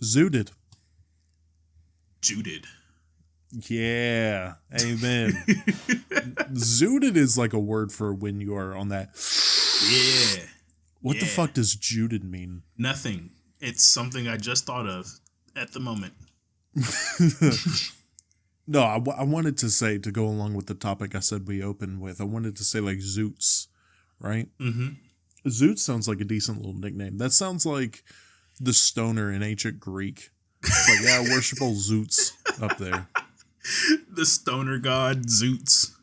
Zooted. Juded. Yeah. Amen. Zooted is like a word for when you are on that. Yeah. What the fuck does juded mean? Nothing. It's something I just thought of at the moment. No, I wanted to say, to go along with the topic I said we opened with, I wanted to say like Zoots, right? Mm-hmm. Zoots sounds like a decent little nickname. That sounds like the stoner in ancient Greek. It's like, yeah, worship old Zoots up there. The stoner god Zoots.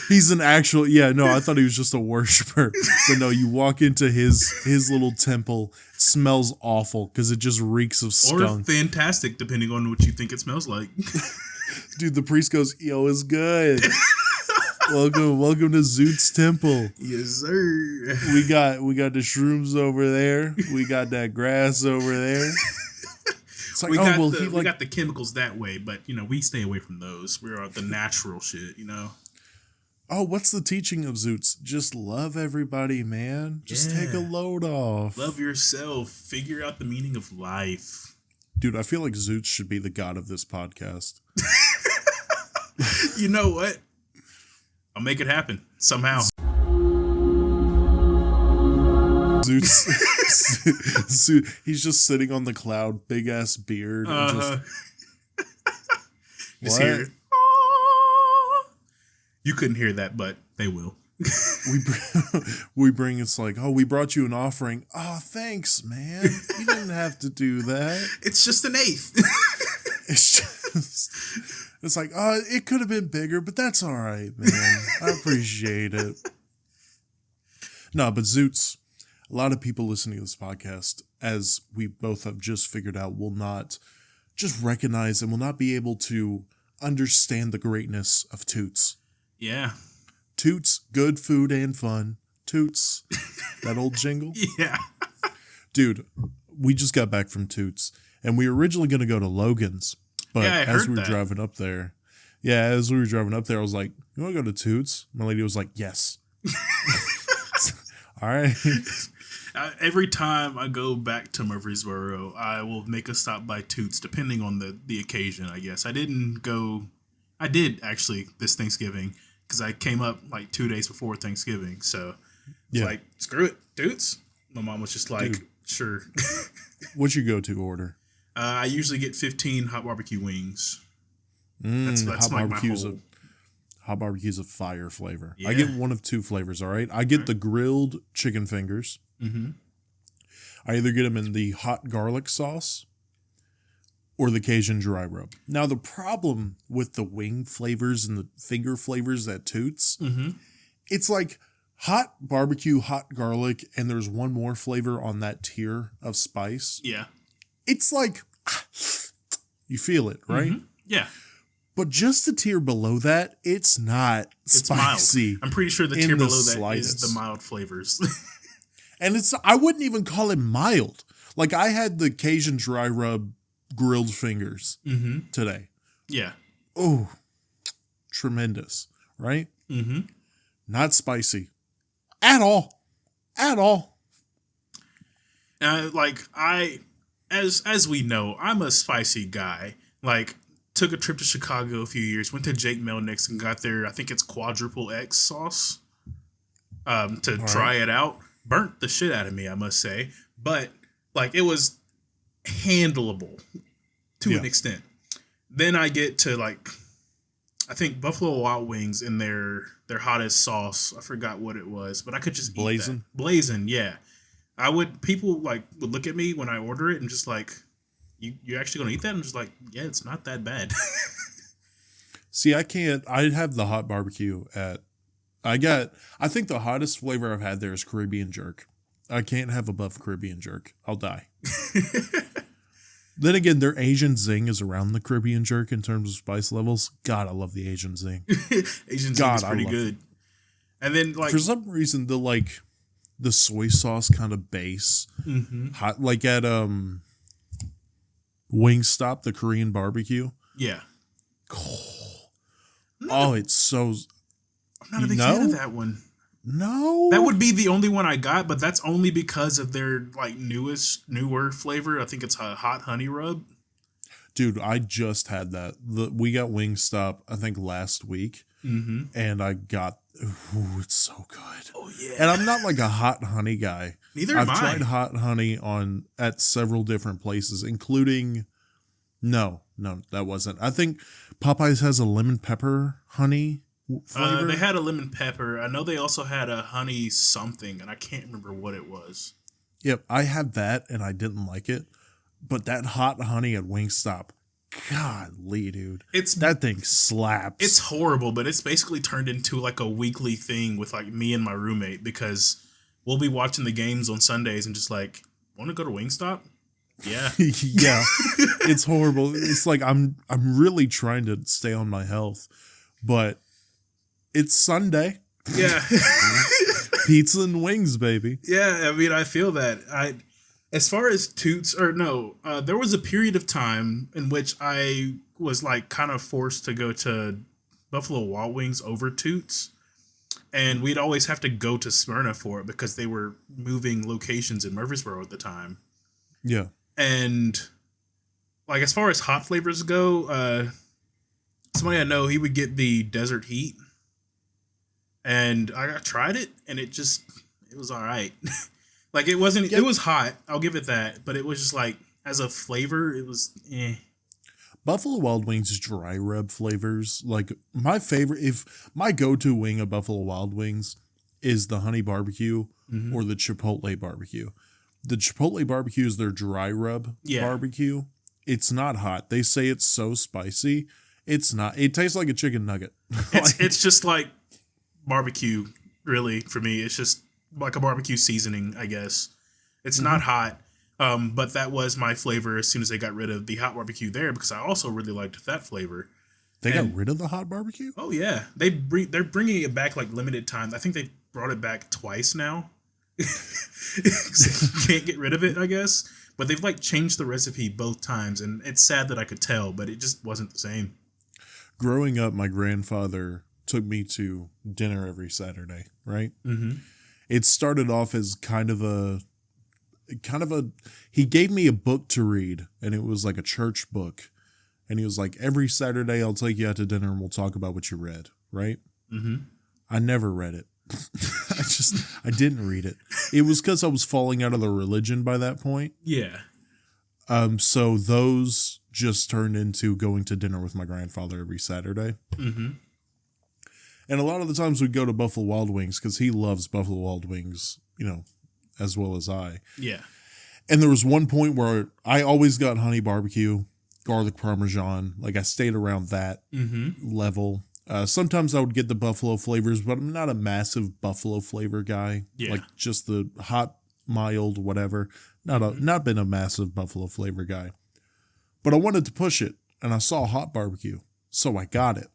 he's an actual, yeah, no, I thought he was just a worshiper. But no, you walk into his little temple, it smells awful because it just reeks of skunk. Or fantastic, depending on what you think it smells like. Dude, the priest goes, yo, it's good. Welcome to Zoot's temple. Yes, sir. We got the shrooms over there. We got that grass over there. It's like, we got the chemicals that way, but we stay away from those. We're the natural shit, Oh, what's the teaching of Zoots? Just love everybody, man. Just take a load off. Love yourself. Figure out the meaning of life. Dude, I feel like Zoots should be the god of this podcast. You know what? I'll make it happen somehow. Zoots, he's just sitting on the cloud, big ass beard. And just hear it. You couldn't hear that, but they will. we bring, it's like, oh, we brought you an offering. Oh, thanks, man. You didn't have to do that. It's just an eighth. It's like, oh, it could have been bigger, but that's all right, man. I appreciate it. No, but Zoots, a lot of people listening to this podcast, as we both have just figured out, will not just recognize and will not be able to understand the greatness of Toots. Yeah. Toots, good food and fun. Toots. That old jingle? Yeah. Dude, we just got back from Toots, and we were originally going to go to Logan's, but as we were driving up there, I was like, you want to go to Toots? My lady was like, yes. All right. Every time I go back to Murfreesboro, I will make a stop by Toots, depending on the occasion, I guess. I did actually this Thanksgiving, because I came up like 2 days before Thanksgiving. So it's like, screw it, Toots. My mom was just like, sure. What's your go-to order? I usually get 15 hot barbecue wings. That's like my whole... Hot barbecue's a fire flavor. Yeah. I get one of two flavors, all right? I get the grilled chicken fingers. Mm-hmm. I either get them in the hot garlic sauce or the Cajun dry rub. Now, the problem with the wing flavors and the finger flavors at Toots, it's like hot barbecue, hot garlic, and there's one more flavor on that tier of spice. Yeah. It's like, you feel it, right? Mm-hmm. Yeah. But just a tier below that, it's not spicy. Mild. I'm pretty sure the tier below that is the mild flavors. And I wouldn't even call it mild. Like, I had the Cajun dry rub grilled fingers today. Yeah. Oh, tremendous, right? Mm-hmm. Not spicy at all. At all. As we know, I'm a spicy guy. Like, took a trip to Chicago a few years, went to Jake Melnick's and got their, I think it's quadruple X sauce to try it out. Burnt the shit out of me, I must say. But, like, it was handleable to an extent. Then I get to, like, I think Buffalo Wild Wings in their hottest sauce. I forgot what it was, but I could just eat that. Blazing, yeah. People would look at me when I order it and just like, you actually gonna eat that? I'm just like, yeah, it's not that bad. See, I have the hot barbecue I think the hottest flavor I've had there is Caribbean jerk. I can't have above Caribbean jerk. I'll die. Then again, their Asian zing is around the Caribbean jerk in terms of spice levels. God, I love the Asian zing. Asian zing is pretty good. And then, like, for some reason, the soy sauce kind of base, hot, like at Wingstop, the Korean barbecue. Yeah. Oh, it's so. I'm not a big fan of that one. No. That would be the only one I got, but that's only because of their like newer flavor. I think it's a hot honey rub. Dude, I just had that. We got Wingstop, I think, last week. Mm-hmm. And I got, it's so good. Oh, yeah. And I'm not like a hot honey guy. Neither am I. I've tried hot honey at several different places, including, no, that wasn't. I think Popeyes has a lemon pepper honey flavor. They had a lemon pepper. I know they also had a honey something, and I can't remember what it was. Yep, I had that, and I didn't like it. But that hot honey at Wingstop, golly, dude. That thing slaps. It's horrible, but it's basically turned into like a weekly thing with like me and my roommate because we'll be watching the games on Sundays and just like, want to go to Wingstop? Yeah. Yeah. It's horrible. It's like I'm really trying to stay on my health, but it's Sunday. Yeah. Pizza and wings, baby. Yeah, I mean, I feel that. As far as Toots, there was a period of time in which I was like kind of forced to go to Buffalo Wild Wings over Toots. And we'd always have to go to Smyrna for it because they were moving locations in Murfreesboro at the time. Yeah. And like as far as hot flavors go, somebody I know, he would get the Desert Heat. And I tried it and it was all right. Like it wasn't, It was hot. I'll give it that. But it was just like, as a flavor, it was eh. Buffalo Wild Wings dry rub flavors. Like my go-to wing of Buffalo Wild Wings is the honey barbecue or the Chipotle barbecue. The Chipotle barbecue is their dry rub barbecue. It's not hot. They say it's so spicy. It's not. It tastes like a chicken nugget. It's just like barbecue, really, for me. It's just like a barbecue seasoning, I guess. It's not hot, but that was my flavor as soon as they got rid of the hot barbecue there because I also really liked that flavor. They got rid of the hot barbecue? Oh, yeah. They're bringing it back like limited times. I think they brought it back twice now. You can't get rid of it, I guess. But they've like changed the recipe both times, and it's sad that I could tell, but it just wasn't the same. Growing up, my grandfather took me to dinner every Saturday, right? Mm-hmm. It started off as kind of a he gave me a book to read, and it was like a church book. And he was like, every Saturday I'll take you out to dinner and we'll talk about what you read, right? Mm-hmm. I never read it. I didn't read it. It was because I was falling out of the religion by that point. Yeah. So those just turned into going to dinner with my grandfather every Saturday. Mm-hmm. And a lot of the times we'd go to Buffalo Wild Wings because he loves Buffalo Wild Wings, as well as I. Yeah. And there was one point where I always got honey barbecue, garlic parmesan. Like I stayed around that level. Sometimes I would get the buffalo flavors, but I'm not a massive buffalo flavor guy. Yeah. Like just the hot, mild, whatever. Not been a massive buffalo flavor guy. But I wanted to push it, and I saw hot barbecue, so I got it.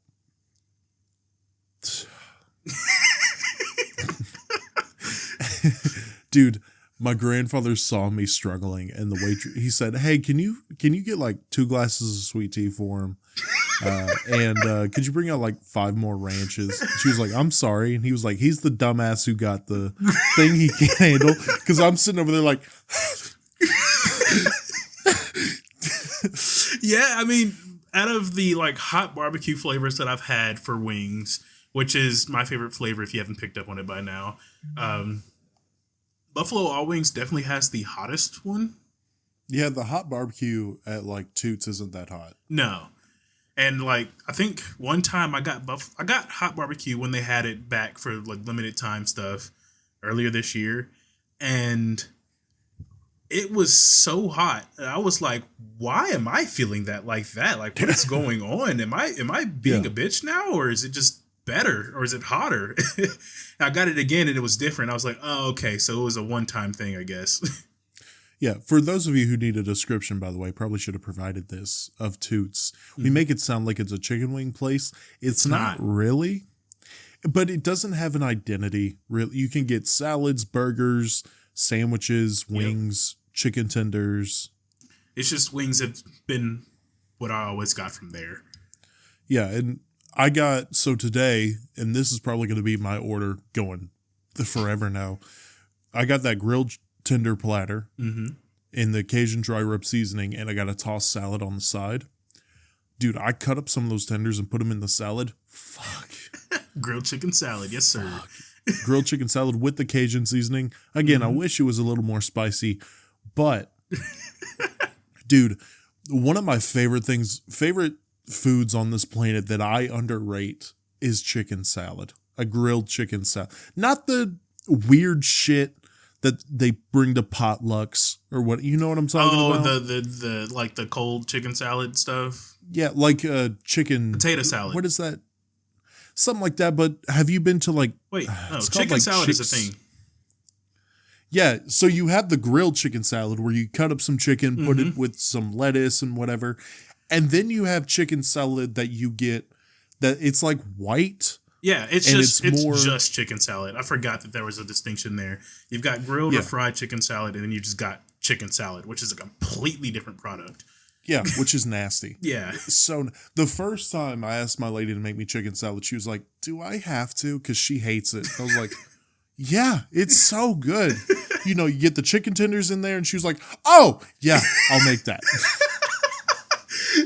Dude, my grandfather saw me struggling, and the waitress, he said, "Hey, can you get like 2 glasses of sweet tea for him? And could you bring out like 5 more ranches?" She was like, "I'm sorry," and he was like, "He's the dumbass who got the thing he can't handle." Because I'm sitting over there like, yeah. I mean, out of the like hot barbecue flavors that I've had for wings, which is my favorite flavor if you haven't picked up on it by now, Buffalo Wild Wings definitely has the hottest one. yeah, the hot barbecue at like Toots isn't that hot. No. And like I think one time I got hot barbecue when they had it back for like limited time stuff earlier this year, and it was so hot. I was like, why am I feeling that? Like what is going on? Am I being a bitch now, or is it just better, or is it hotter? I got it again and it was different. I was like, oh, okay, so it was a one-time thing, I guess. Yeah, for those of you who need a description, by the way, probably should have provided this, of Toots. We make it sound like it's a chicken wing place. It's not really, but it doesn't have an identity. Really, you can get salads, burgers, sandwiches, wings, chicken tenders. It's just wings have been what I always got from there. Yeah, and so today, and this is probably going to be my order going forever now. I got that grilled tender platter in the Cajun dry rub seasoning, and I got a tossed salad on the side. Dude, I cut up some of those tenders and put them in the salad. Fuck. Grilled chicken salad. Yes, sir. Fuck. Grilled chicken salad with the Cajun seasoning. Again, I wish it was a little more spicy, but dude, one of my favorite foods on this planet that I underrate is chicken salad. A grilled chicken salad. Not the weird shit that they bring to potlucks or what, you know what I'm talking about? Oh, the like the cold chicken salad stuff. Yeah, like chicken potato salad. What is that? Something like that. But have you been to like? Wait, no, chicken salad is a thing. Yeah, so you have the grilled chicken salad where you cut up some chicken, put it with some lettuce and whatever, and then you have chicken salad that you get that it's like white. Yeah, it's just chicken salad. I forgot that there was a distinction there. You've got grilled or fried chicken salad, and then you just got chicken salad, which is a completely different product. Yeah, which is nasty. Yeah. So the first time I asked my lady to make me chicken salad, she was like, "Do I have to?" Because she hates it. I was like, "Yeah, it's so good." You know, you get the chicken tenders in there, and she was like, "Oh, yeah, I'll make that."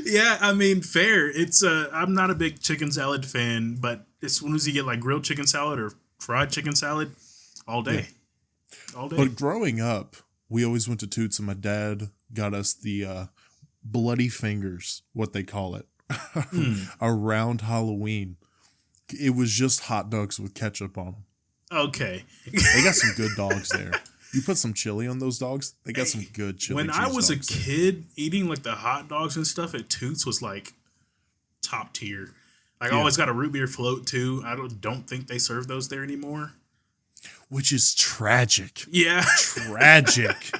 Yeah, I mean, fair. It's I'm not a big chicken salad fan, but as soon as you get like grilled chicken salad or fried chicken salad, all day. Yeah. All day. But growing up, we always went to Toots, and my dad got us the bloody fingers, what they call it, around Halloween. It was just hot dogs with ketchup on them. Okay. They got some good dogs there. You put some chili on those dogs, they got some good chili. When I was a kid, eating like the hot dogs and stuff at Toots was like top tier. Like I always got a root beer float too. I don't think they serve those there anymore. Which is tragic. Yeah. Tragic.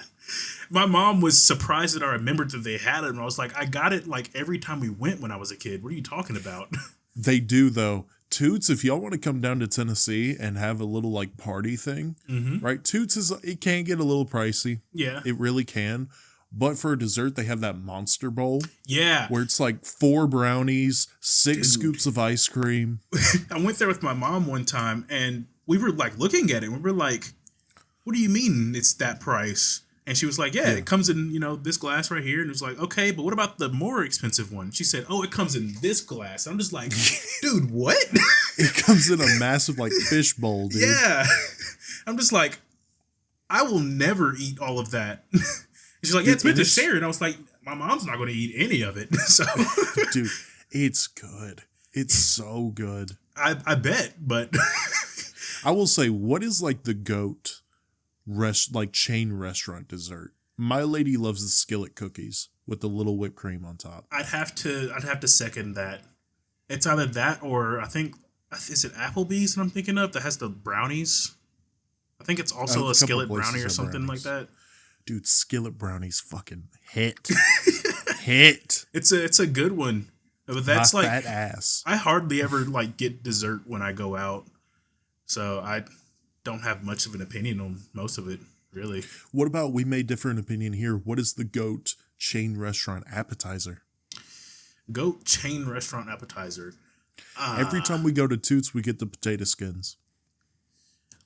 My mom was surprised that I remembered that they had it, and I was like, I got it like every time we went when I was a kid. What are you talking about? They do though. Toots, if y'all want to come down to Tennessee and have a little like party thing, right? Toots it can get a little pricey. Yeah. It really can. But for a dessert, they have that monster bowl. Yeah. Where it's like 4 brownies, 6 scoops of ice cream. I went there with my mom one time and we were like looking at it. We were like, what do you mean it's that price? And she was like, yeah, it comes in, this glass right here. And it was like, okay, but what about the more expensive one? She said, oh, it comes in this glass. I'm just like, dude, what? It comes in a massive like fish bowl, dude. Yeah. I'm just like, I will never eat all of that. And she's like, yeah, it's meant to share. And I was like, my mom's not going to eat any of it. So, dude, it's good. It's so good. I bet, but I will say, what is like the GOAT chain restaurant dessert? My lady loves the skillet cookies with the little whipped cream on top. I'd have to second that. It's either that or I think is it Applebee's that I'm thinking of that has the brownies? I think it's also a skillet brownie or something like that. Dude, skillet brownies fucking hit. Hit. It's a good one. But that's my like fat ass. I hardly ever like get dessert when I go out. So I don't have much of an opinion on most of it, really. What about, we made different opinion here. What is the GOAT chain restaurant appetizer? GOAT chain restaurant appetizer. Every time we go to Toots, we get the potato skins.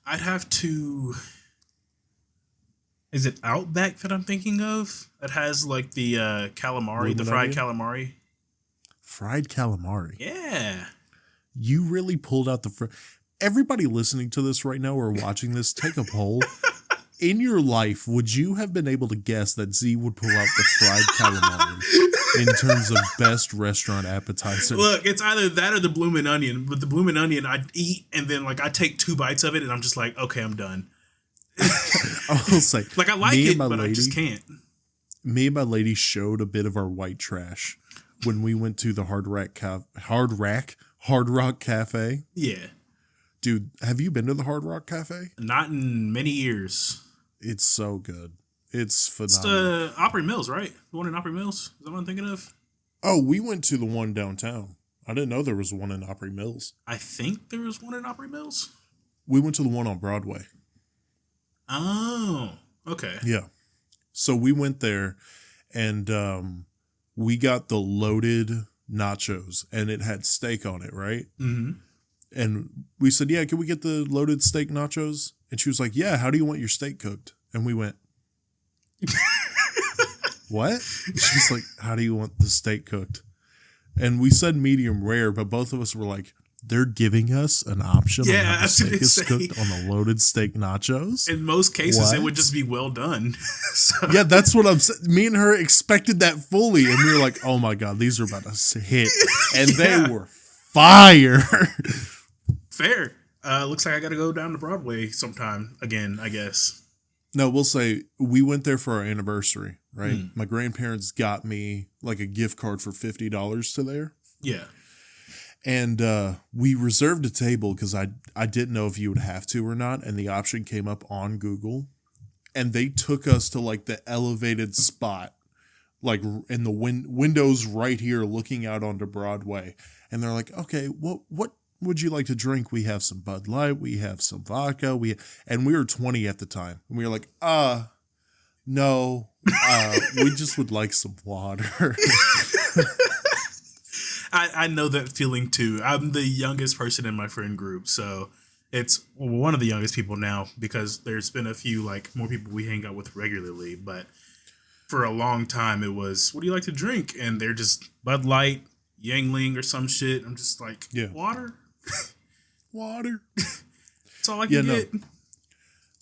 I'd have to... Is it Outback that I'm thinking of? It has like the calamari, the fried calamari. Fried calamari? Yeah. You really pulled out the... Everybody listening to this right now or watching this, take a poll. In your life, would you have been able to guess that Z would pull out the fried calamari in terms of best restaurant appetizer? Look, it's either that or the bloomin' onion. But the bloomin' onion, I'd eat and then like I take 2 bites of it and I'm just like, okay, I'm done. I will say, like I like it, but I just can't. Me and my lady showed a bit of our white trash when we went to the Hard Rock Cafe. Yeah. Dude, have you been to the Hard Rock Cafe? Not in many years. It's so good. It's phenomenal. It's the Opry Mills, right? The one in Opry Mills? Is that what I'm thinking of? Oh, we went to the one downtown. I didn't know there was one in Opry Mills. I think there was one in Opry Mills. We went to the one on Broadway. Oh, okay. Yeah. So we went there and we got the loaded nachos and it had steak on it, right? Mm-hmm. And we said, yeah, can we get the loaded steak nachos? And she was like, yeah, how do you want your steak cooked? And we went, what? She's like, how do you want the steak cooked? And we said medium rare, but both of us were like, they're giving us an option on how the steak is cooked on the loaded steak nachos. In most cases, it would just be well done. So. Yeah, that's what I'm saying. Me and her expected that fully, and we were like, oh my God, these are about to hit. And they were fire. Fair. Looks like I got to go down to Broadway sometime again, I guess. No, we'll say we went there for our anniversary, right? My grandparents got me like a gift card for $50 to there. Yeah. And we reserved a table because I didn't know if you would have to or not. And the option came up on Google. And they took us to like the elevated spot, like in the windows right here looking out onto Broadway. And they're like, okay, what would you like to drink? We have some Bud Light. We have some vodka. And we were 20 at the time. And we were like, no, we just would like some water. I know that feeling too. I'm the youngest person in my friend group, so it's one of the youngest people now because there's been a few like more people we hang out with regularly. But for a long time, it was, what do you like to drink? And they're just Bud Light, Yangling, or some shit. I'm just like, water, water. That's all I can get. No.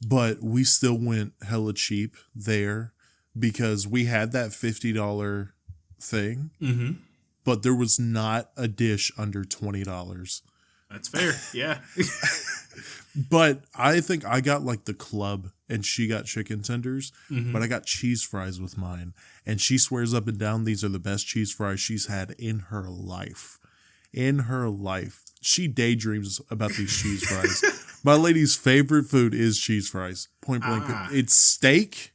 But we still went hella cheap there because we had that $50 thing. Mm-hmm. But there was not a dish under $20. That's fair. Yeah. But I think I got like the club and she got chicken tenders, but I got cheese fries with mine. And she swears up and down these are the best cheese fries she's had in her life. In her life. She daydreams about these cheese fries. My lady's favorite food is cheese fries. Point blank. It's steak,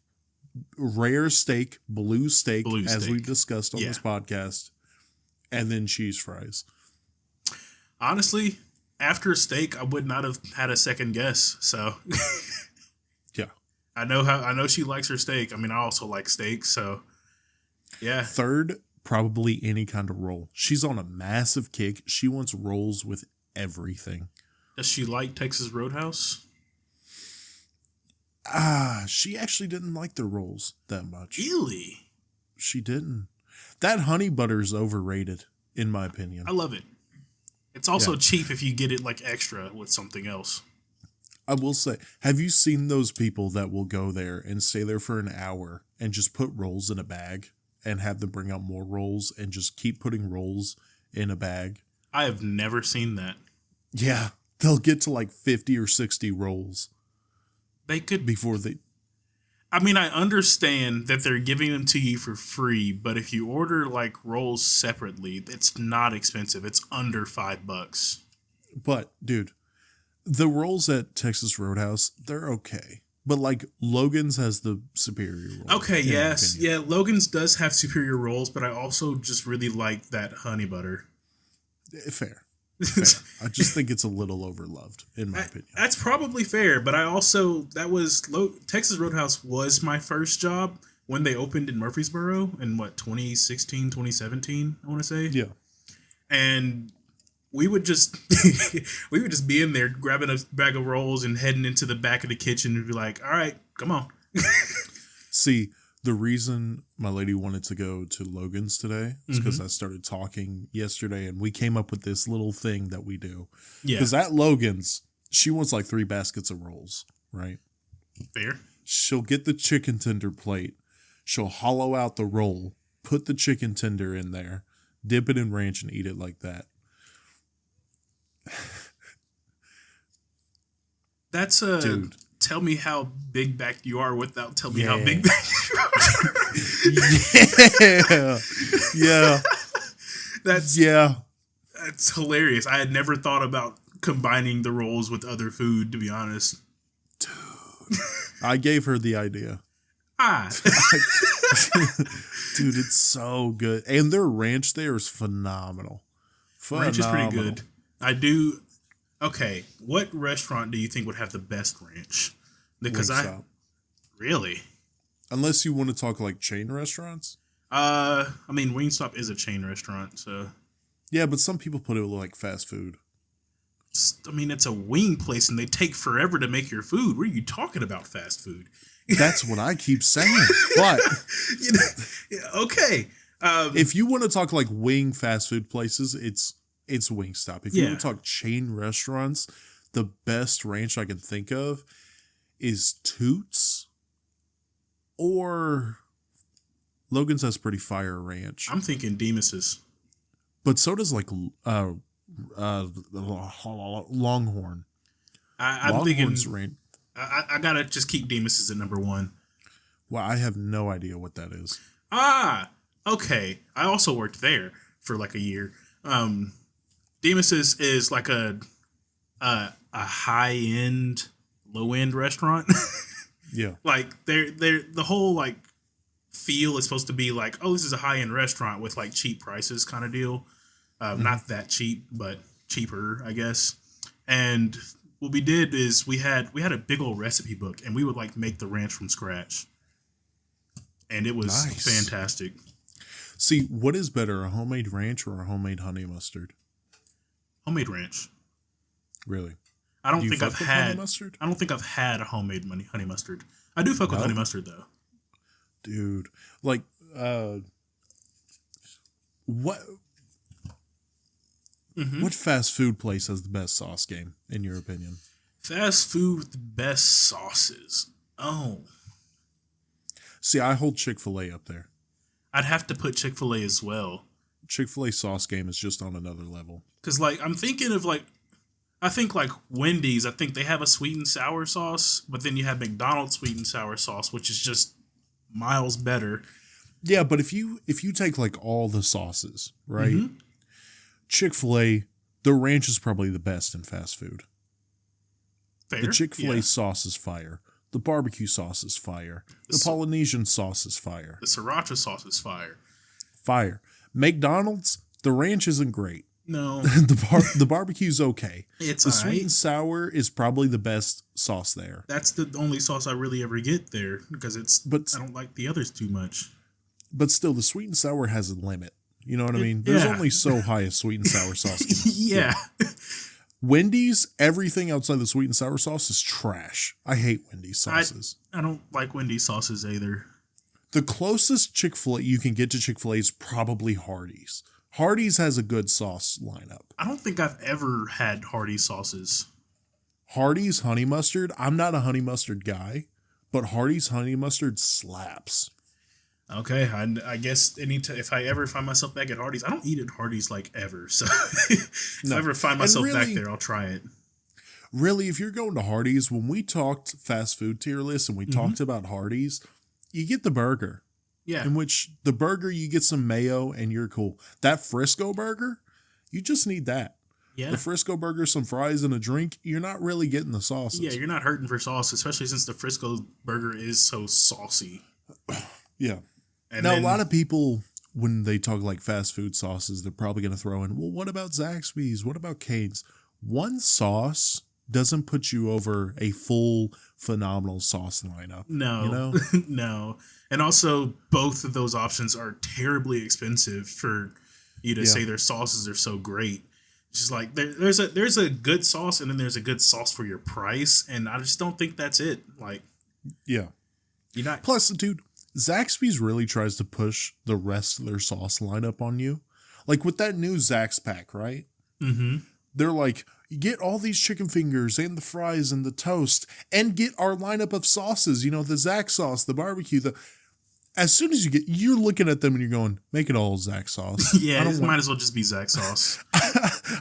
rare steak, blue steak, as we've discussed on this podcast. And then cheese fries. Honestly, after steak, I would not have had a second guess. So, yeah, I know she likes her steak. I mean, I also like steak. So, yeah. Third, probably any kind of roll. She's on a massive kick. She wants rolls with everything. Does she like Texas Roadhouse? She actually didn't like the rolls that much. Really? She didn't. That honey butter is overrated, in my opinion. I love it. It's also cheap if you get it like extra with something else. I will say, have you seen those people that will go there and stay there for an hour and just put rolls in a bag and have them bring out more rolls and just keep putting rolls in a bag? I have never seen that. Yeah, they'll get to like 50 or 60 rolls. They could before they. I mean, I understand that they're giving them to you for free, but if you order like rolls separately, it's not expensive. It's under $5. But dude, the rolls at Texas Roadhouse, they're okay. But like Logan's has the superior roll. Okay, yes. Yeah, Logan's does have superior rolls, but I also just really like that honey butter. Fair. I just think it's a little overloved, in my opinion. That's probably fair, but I also, Texas Roadhouse was my first job when they opened in Murfreesboro in 2016, 2017, I want to say. Yeah. And we would just be in there grabbing a bag of rolls and heading into the back of the kitchen and be like, all right, come on. See, the reason my lady wanted to go to Logan's today is because I started talking yesterday and we came up with this little thing that we do. Yeah. Because at Logan's, she wants like 3 baskets of rolls, right? Fair. She'll get the chicken tender plate. She'll hollow out the roll, put the chicken tender in there, dip it in ranch and eat it like that. That's a... Dude. Tell me how big back you are without tell me how big back you are. Yeah. That's hilarious. I had never thought about combining the rolls with other food, to be honest. Dude. I gave her the idea. Dude, it's so good. And their ranch there is phenomenal. Ranch is pretty good. I do... Okay, what restaurant do you think would have the best ranch? Because Wingstop. Really? Unless you want to talk like chain restaurants. I mean, Wingstop is a chain restaurant, so. Yeah, but some people put it like fast food. I mean, it's a wing place, and they take forever to make your food. What are you talking about, fast food? That's what I keep saying. But You know, okay. if you want to talk like wing fast food places, it's Wingstop. If you Yeah. want to talk chain restaurants, the best ranch I can think of is Toots, or Logan's has pretty fire ranch. I'm thinking Demas's. But so does like Longhorn. I'm thinking Longhorn's ranch. I gotta just keep Demas's at number one. Well, I have no idea what that is. Ah, okay. I also worked there for like a year. Demas's is like a high end, low end restaurant. Yeah. Like they're the whole like feel is supposed to be like, oh, this is a high end restaurant with like cheap prices kind of deal. Not that cheap, but cheaper, I guess. And what we did is we had a big old recipe book, and we would like make the ranch from scratch, and it was fantastic. See, what is better, a homemade ranch or a homemade honey mustard? Homemade ranch. Really? I don't Do you think fuck I've with had. honey mustard? I don't think I've had a homemade honey mustard. I do fuck with No? honey mustard though. Dude, like, what? What fast food place has the best sauce game, in your opinion? Fast food with the best sauces. Oh, See, I hold Chick-fil-A up there. I'd have to put Chick-fil-A as well. Chick-fil-A sauce game is just on another level. Cause like I'm thinking of like, I think like Wendy's. I think they have a sweet and sour sauce, but then you have McDonald's sweet and sour sauce, which is just miles better. Yeah, but if you take like all the sauces, right? Chick-fil-A, the ranch is probably the best in fast food. Fair. The Chick-fil-A Yeah. sauce is fire. The barbecue sauce is fire. The Polynesian sauce is fire. The sriracha sauce is fire. Fire. McDonald's, the ranch isn't great. No, The barbecue's okay. it's The sweet alright. and sour is probably the best sauce there. That's the only sauce I really ever get there because I don't like the others too much. But still, the sweet and sour has a limit. You know what I mean? There's yeah. only so high a sweet and sour sauce can Yeah. Wendy's, everything outside the sweet and sour sauce is trash. I hate Wendy's sauces. I don't like Wendy's sauces either. The closest Chick-fil-A you can get to Chick-fil-A is probably Hardee's. Hardee's has a good sauce lineup. I don't think I've ever had Hardee's sauces. Hardee's honey mustard, I'm not a honey mustard guy, but Hardee's honey mustard slaps. Okay, I guess if I ever find myself back at Hardee's, I don't eat at Hardee's like ever. So if I ever find myself back there, I'll try it. Really, if you're going to Hardee's, when we talked fast food tier list and we talked about Hardee's, you get the burger. Yeah. In which the burger, you get some mayo and you're cool. That Frisco burger, you just need that. Yeah. The Frisco burger, some fries and a drink, you're not really getting the sauces. Yeah, you're not hurting for sauce, especially since the Frisco burger is so saucy. Yeah. And now, then, a lot of people, when they talk like fast food sauces, they're probably going to throw in, well, what about Zaxby's? What about Cane's? One sauce doesn't put you over a full, phenomenal sauce lineup. No, You know? no. And also, both of those options are terribly expensive for you to say their sauces are so great. It's just like there's a good sauce, and then there's a good sauce for your price, and I just don't think that's it. Like, Yeah. you're not. Plus, dude, Zaxby's really tries to push the rest of their sauce lineup on you. Like with that new Zax pack, right? Mm-hmm. They're like, you get all these chicken fingers and the fries and the toast and get our lineup of sauces, you know, the Zax sauce, the barbecue, as soon as you're looking at them and you're going, make it all Zax sauce. Yeah, it might as well just be Zax sauce.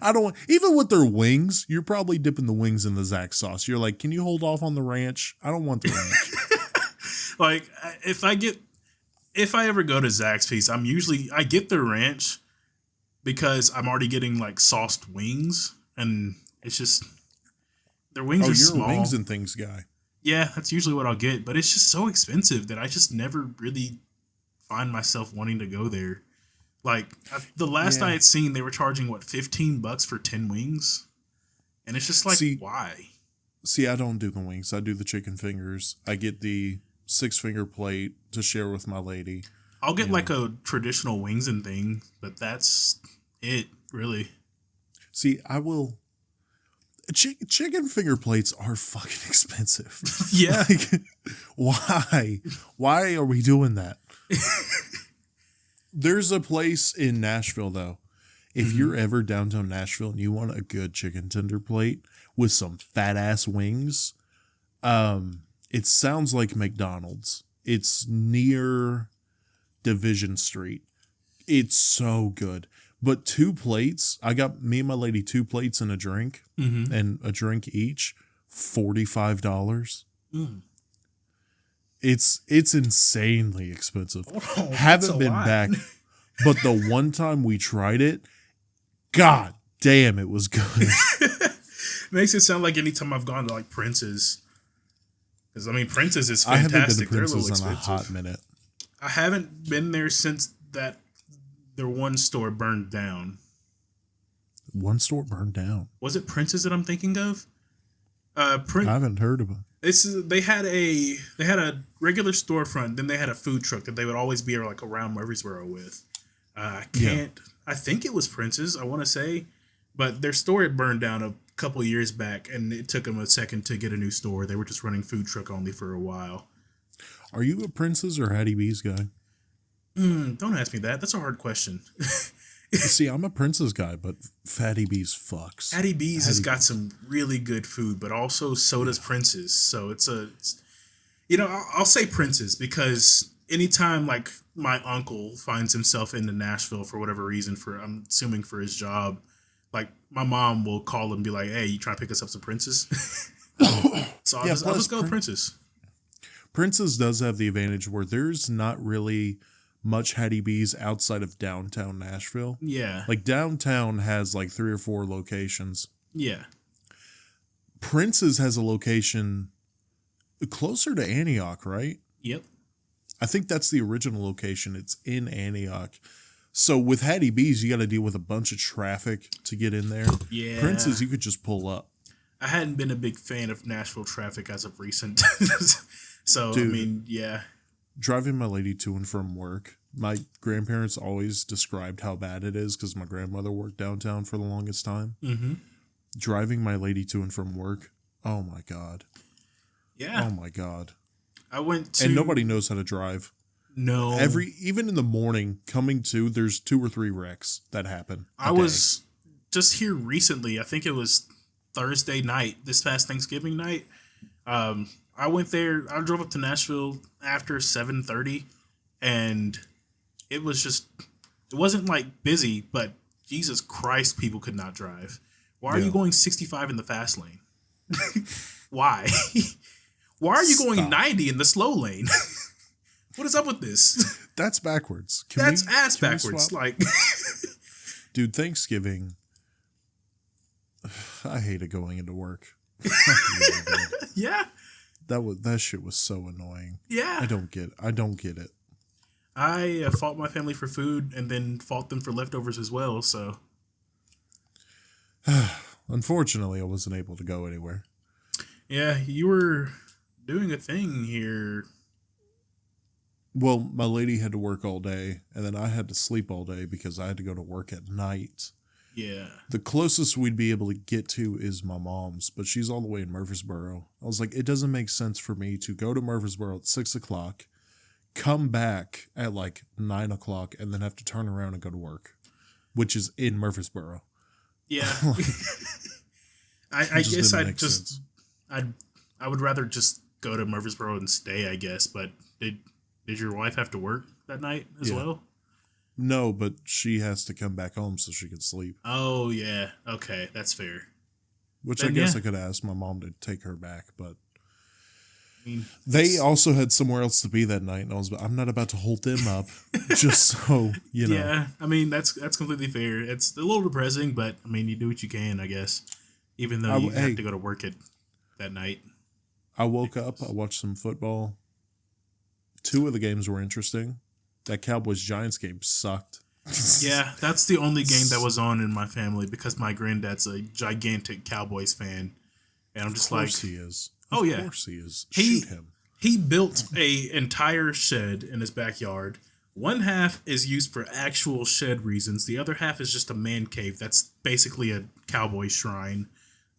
I don't want, even with their wings, you're probably dipping the wings in the Zax sauce. You're like, can you hold off on the ranch? I don't want the ranch. Like, if I ever go to Zaxby's, I get the ranch because I'm already getting like sauced wings, and it's just their wings are you're small. a wings and things guy. Yeah, that's usually what I'll get, but it's just so expensive that I just never really find myself wanting to go there. Like the last I had seen, they were charging what, $15 for 10 wings, and it's just like, why? See, I don't do the wings. I do the chicken fingers. I get the 6-finger plate to share with my lady. I'll get like a traditional wings and thing, but that's it, really. See, I will. chicken finger plates are fucking expensive. Yeah. Like, why? Why are we doing that? There's a place in Nashville, though. If you're ever downtown Nashville and you want a good chicken tender plate with some fat ass wings, it sounds like McDonald's. It's near Division Street. It's so good. But 2 plates, I got me and my lady 2 plates and a drink, and a drink each, $45. Mm. It's insanely expensive. Oh, Haven't been back, but the one time we tried it, god damn, it was good. Makes it sound like anytime I've gone to like Prince's. Because I mean, Prince's is I haven't fantastic. been to They're a little Prince's in a expensive. hot minute. I haven't been there since their one store burned down. One store burned down. Was it Prince's that I'm thinking of? I haven't heard of it. They had a regular storefront, then they had a food truck that they would always be like around Murfreesboro with. I think it was Prince's, I want to say, but their store had burned down a couple years back, and it took them a second to get a new store. They were just running food truck only for a while. Are you a Prince's or Hattie B's guy? Don't ask me that. That's a hard question. See, I'm a Prince's guy, but Hattie B's fucks. Hattie B's has got some really good food, but also so does Prince's. So I'll say Prince's because anytime like my uncle finds himself into Nashville for whatever reason, I'm assuming for his job, like my mom will call and be like, "Hey, you trying to pick us up some Prince's?" So I'll just go with Prince's. Prince's does have the advantage where there's not really much Hattie B's outside of downtown Nashville. Yeah. Like downtown has like 3 or 4 locations. Yeah. Prince's has a location closer to Antioch, right? Yep. I think that's the original location. It's in Antioch. So with Hattie B's, you got to deal with a bunch of traffic to get in there. Yeah. Prince's, you could just pull up. I hadn't been a big fan of Nashville traffic as of recent. So, Dude, I mean, yeah. Driving my lady to and from work, my grandparents always described how bad it is because my grandmother worked downtown for the longest time. Mm-hmm. Driving my lady to and from work, oh my God. Yeah. Oh my God. I went to... And nobody knows how to drive. No. Even in the morning, coming to, there's 2 or 3 wrecks that happen. I was just here recently. I think it was Thursday night, this past Thanksgiving night. I went there. I drove up to Nashville after 7:30, and it wasn't like busy, but Jesus Christ, people could not drive. Why are you going 65 in the fast lane? Why? Why are you going 90 in the slow lane? What is up with this? That's backwards. That's ass backwards. Like, dude, Thanksgiving. I hated going into work. Yeah. That shit was so annoying. Yeah. I don't get it. I fought my family for food and then fought them for leftovers as well, so. Unfortunately, I wasn't able to go anywhere. Yeah, you were doing a thing here. Well, my lady had to work all day, and then I had to sleep all day because I had to go to work at night. Yeah. The closest we'd be able to get to is my mom's, but she's all the way in Murfreesboro. I was like, it doesn't make sense for me to go to Murfreesboro at 6 o'clock, come back at like 9 o'clock, and then have to turn around and go to work, which is in Murfreesboro. Yeah. I guess I would rather just go to Murfreesboro and stay, I guess, but did your wife have to work that night as well? No, but she has to come back home so she can sleep. Oh, yeah. Okay, that's fair. Which Then, I guess yeah. I could ask my mom to take her back, but I mean, they also had somewhere else to be that night, and I'm not about to hold them up just so, you know. Yeah, I mean, that's completely fair. It's a little depressing, but, I mean, you do what you can, I guess, even though you have to go to work that night. I woke up, I watched some football. 2 of the games were interesting. That Cowboys-Giants game sucked. Yeah, that's the only game that was on in my family because my granddad's a gigantic Cowboys fan. And I'm just like... Of course he is. Oh, yeah. Of course he is. Shoot him. He built an entire shed in his backyard. One half is used for actual shed reasons. The other half is just a man cave. That's basically a cowboy shrine.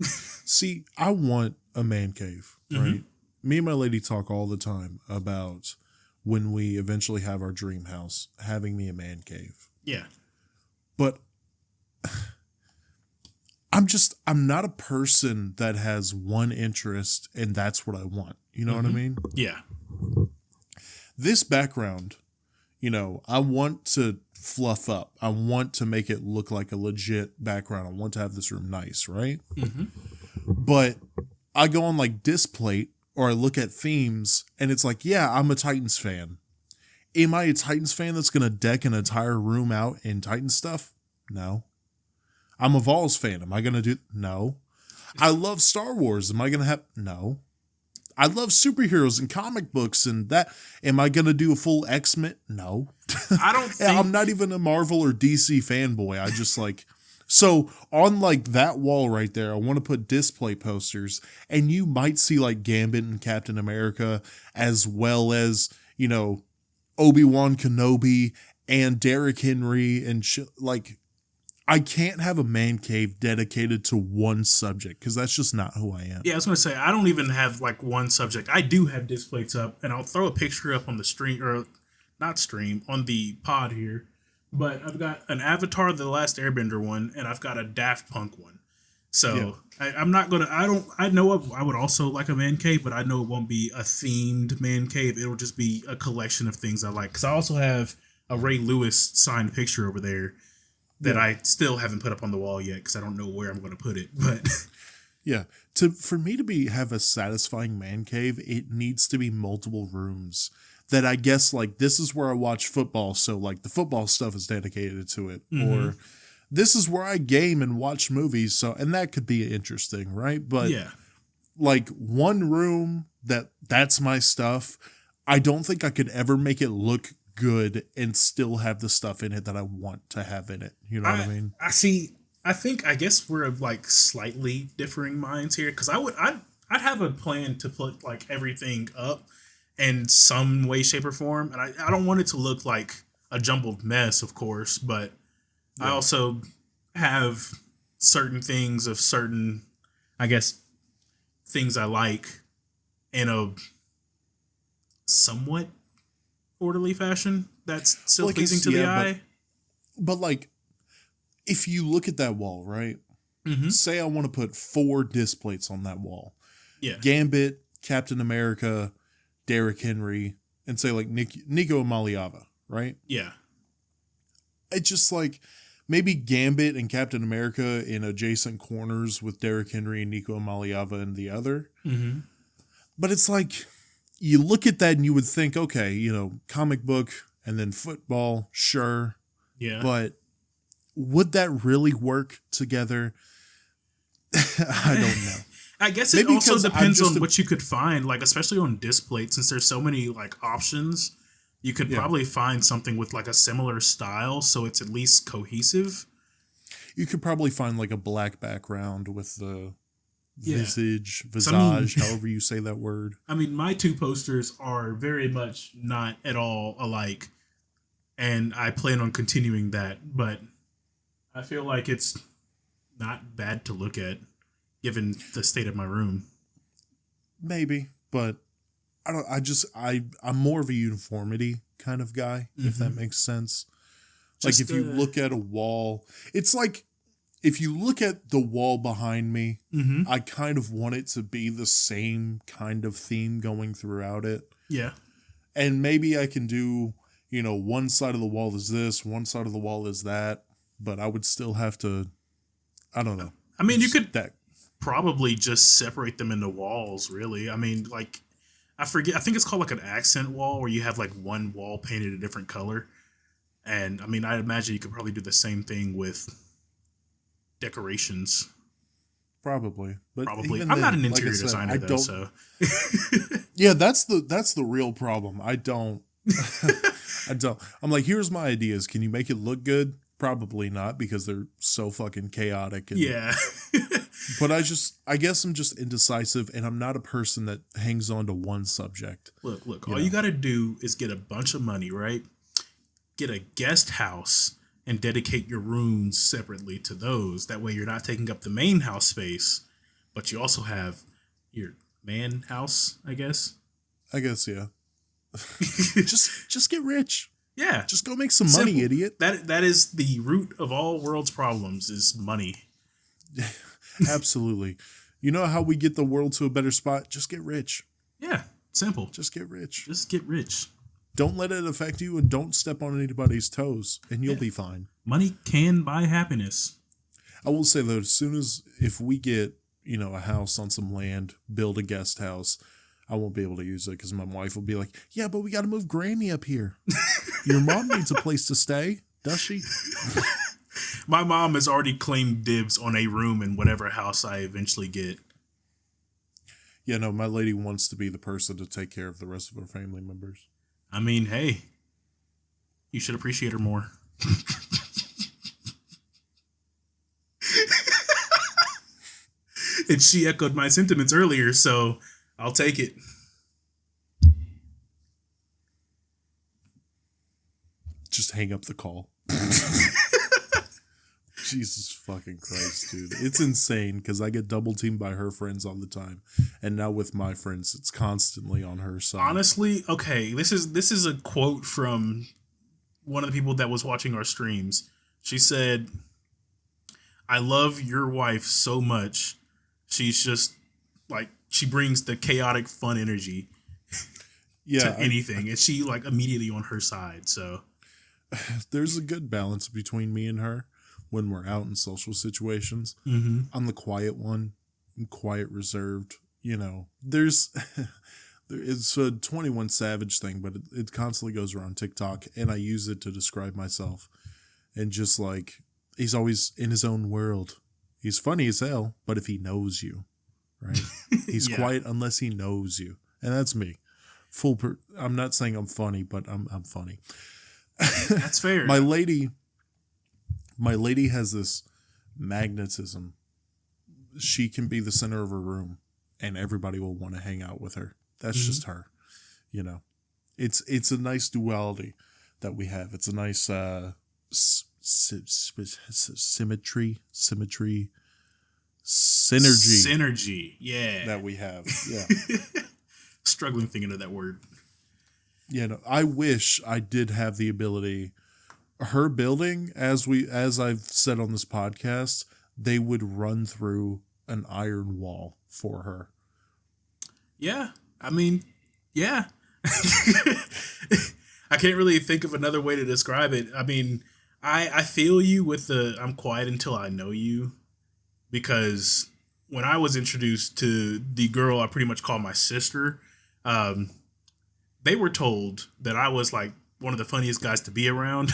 See, I want a man cave, right? Me and my lady talk all the time about when we eventually have our dream house, having me a man cave. Yeah. But I'm not a person that has one interest and that's what I want. You know what I mean? Yeah. This background, I want to fluff up. I want to make it look like a legit background. I want to have this room nice, right? But I go on like Displate or I look at themes and it's like, yeah, I'm a Titans fan. Am I a Titans fan that's going to deck an entire room out in Titans stuff? No. I'm a Vols fan. Am I going to do? No. I love Star Wars. Am I going to have? No. I love superheroes and comic books and that. Am I going to do a full X-Men? No. I don't think... I'm not even a Marvel or DC fanboy. I just like... So on like that wall right there, I want to put display posters and you might see like Gambit and Captain America as well as, Obi-Wan Kenobi and Derrick Henry and like... I can't have a man cave dedicated to one subject because that's just not who I am. Yeah, I was going to say, I don't even have like one subject. I do have displays up, and I'll throw a picture up on the stream, or not stream, on the pod here. But I've got an Avatar, the Last Airbender one, and I've got a Daft Punk one. So I'm not going to, I know I would also like a man cave, but I know it won't be a themed man cave. It'll just be a collection of things I like. Because I also have a Ray Lewis signed picture over there that I still haven't put up on the wall yet because I don't know where I'm going to put it. But yeah, for me to have a satisfying man cave, it needs to be multiple rooms. That I guess like this is where I watch football, so like the football stuff is dedicated to it, or this is where I game and watch movies. So and that could be interesting, right? But like one room that's my stuff. I don't think I could ever make it look good and still have the stuff in it that I want to have in it. You know what I mean? I see. I guess we're of like slightly differing minds here because I'd have a plan to put like everything up in some way, shape, or form, and I don't want it to look like a jumbled mess, of course, but I also have certain things of certain, I guess, things I like in a somewhat orderly fashion that's still like pleasing to the eye. But like, if you look at that wall, right? Say I want to put 4 displays on that wall. Yeah. Gambit, Captain America, Derrick Henry, and say like Nico Maliava, right? Yeah. It's just like maybe Gambit and Captain America in adjacent corners with Derrick Henry and Nico Maliava in the other. But it's like, you look at that and you would think, okay, comic book and then football, sure. Yeah. But would that really work together? I don't know. I guess it also depends on what you could find, like especially on display, since there's so many like options. You could probably find something with like a similar style, so it's at least cohesive. You could probably find like a black background with the visage, however you say that word. I mean, my 2 posters are very much not at all alike, and I plan on continuing that, but I feel like it's not bad to look at, given the state of my room. Maybe, but I'm more of a uniformity kind of guy, if that makes sense. Like if you look at a wall, it's like, if you look at the wall behind me, I kind of want it to be the same kind of theme going throughout it. Yeah. And maybe I can do, one side of the wall is this, one side of the wall is that, but I would still have to, I don't know. I mean, you could probably just separate them into walls, really. I mean, like, I think it's called like an accent wall where you have like one wall painted a different color. And I mean, I imagine you could probably do the same thing with decorations. Probably. I'm not an interior designer though, so. Yeah, that's the real problem. I don't. I'm like, here's my ideas. Can you make it look good? Probably not, because they're so fucking chaotic. And, but I guess I'm just indecisive, and I'm not a person that hangs on to one subject. Look, all you got to do is get a bunch of money, right? Get a guest house and dedicate your rooms separately to those. That way you're not taking up the main house space, but you also have your man house, I guess. I guess, yeah. just get rich. Yeah. Just go make some Simple. money, idiot. That is the root of all world's problems is money. Absolutely. You know how we get the world to a better spot? Just get rich. Yeah. Simple. Just get rich. Just get rich. Don't let it affect you and don't step on anybody's toes and you'll be fine. Money can buy happiness. I will say though, as soon as if we get, a house on some land, build a guest house, I won't be able to use it because my wife will be like, yeah, but we got to move Granny up here. Your mom needs a place to stay, does she? My mom has already claimed dibs on a room in whatever house I eventually get. Yeah, no, my lady wants to be the person to take care of the rest of her family members. I mean, hey, you should appreciate her more. And she echoed my sentiments earlier, so I'll take it. Just hang up the call. Jesus fucking Christ, dude. It's insane because I get double teamed by her friends all the time. And now with my friends, it's constantly on her side. Honestly, okay, this is a quote from one of the people that was watching our streams. She said, I love your wife so much. She's just like, she brings the chaotic fun energy to anything. And she like immediately on her side. So there's a good balance between me and her when we're out in social situations. Mm-hmm. I'm the quiet one. I'm quiet, reserved. There's it's a 21 Savage thing, but it constantly goes around TikTok, and I use it to describe myself. And just like, he's always in his own world. He's funny as hell, but if he knows you, right? He's quiet unless he knows you. And that's me. I'm not saying I'm funny, but I'm funny. That's fair. My lady has this magnetism. She can be the center of her room and everybody will want to hang out with her. That's just her. It's a nice duality that we have. It's a nice synergy, yeah, that we have. Yeah. Struggling thinking of that word. Yeah, no, I wish I did have the ability. Her building, as I've said on this podcast, they would run through an iron wall for her. Yeah, I mean, yeah. I can't really think of another way to describe it. I mean, I feel you with the I'm quiet until I know you, because when I was introduced to the girl I pretty much call my sister, they were told that I was like one of the funniest guys to be around.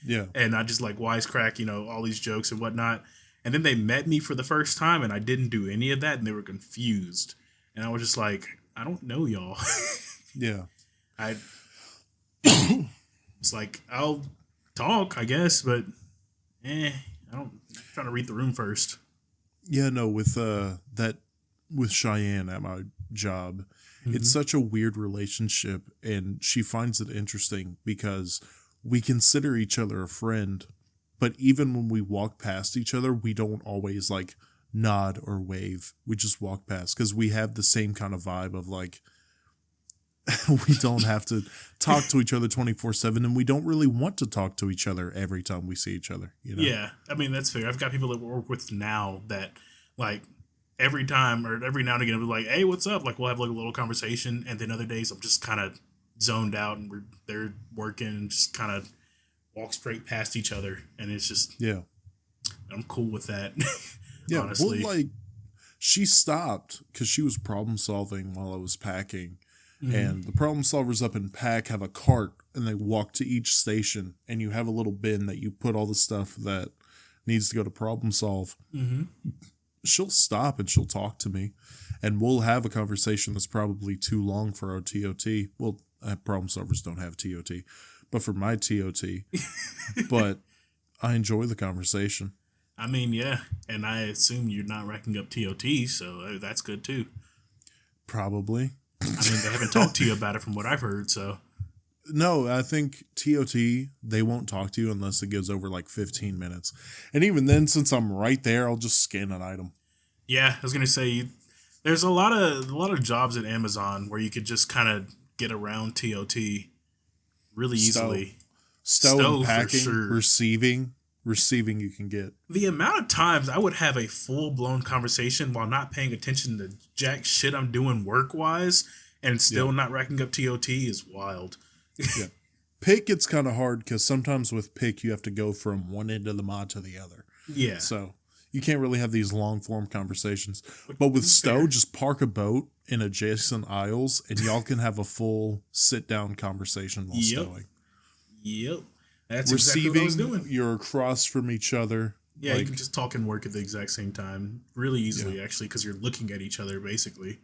Yeah. And I just like wisecrack, all these jokes and whatnot. And then they met me for the first time and I didn't do any of that and they were confused. And I was just like, I don't know y'all. Yeah. It's like, I'll talk, I guess, but I'm trying to read the room first. Yeah, no, with Cheyenne at my job, it's such a weird relationship, and she finds it interesting because we consider each other a friend, but even when we walk past each other, we don't always like nod or wave. We just walk past because we have the same kind of vibe of like, we don't have to talk to each other 24/7, and we don't really want to talk to each other every time we see each other. Yeah, I mean, that's fair. I've got people that we work with now that like every time or every now and again, I'll be like, hey, what's up? Like, we'll have like a little conversation. And then other days I'm just kind of zoned out and they're working and just kind of walk straight past each other. And it's just, yeah, I'm cool with that. Yeah. Honestly. Well, like, she stopped because she was problem solving while I was packing. Mm-hmm. And the problem solvers up in pack have a cart and they walk to each station and you have a little bin that you put all the stuff that needs to go to problem solve. Mm-hmm. She'll stop and she'll talk to me and we'll have a conversation that's probably too long for our TOT. Well, problem solvers don't have TOT, but for my TOT, but I enjoy the conversation. I mean, yeah. And I assume you're not racking up TOT, so that's good too. Probably. I mean, they haven't talked to you about it from what I've heard, so. No, I think TOT, they won't talk to you unless it goes over like 15 minutes. And even then, since I'm right there, I'll just scan an item. Yeah, I was gonna say there's a lot of jobs at Amazon where you could just kind of get around TOT really Stow. easily. Stow and Stow for packing, sure. receiving you can get. The amount of times I would have a full blown conversation while not paying attention to jack shit I'm doing work wise and still Yeah. not racking up TOT is wild. Yeah. Pick, it's kind of hard because sometimes with pick, you have to go from one end of the mod to the other. Yeah. So you can't really have these long form conversations. But with Stow, just park a boat in adjacent aisles and y'all can have a full sit down conversation while stowing. Yep. That's Receiving, exactly what I was doing. you're across from each other. Yeah, you can just talk and work at the exact same time really easily, actually, because you're looking at each other, basically.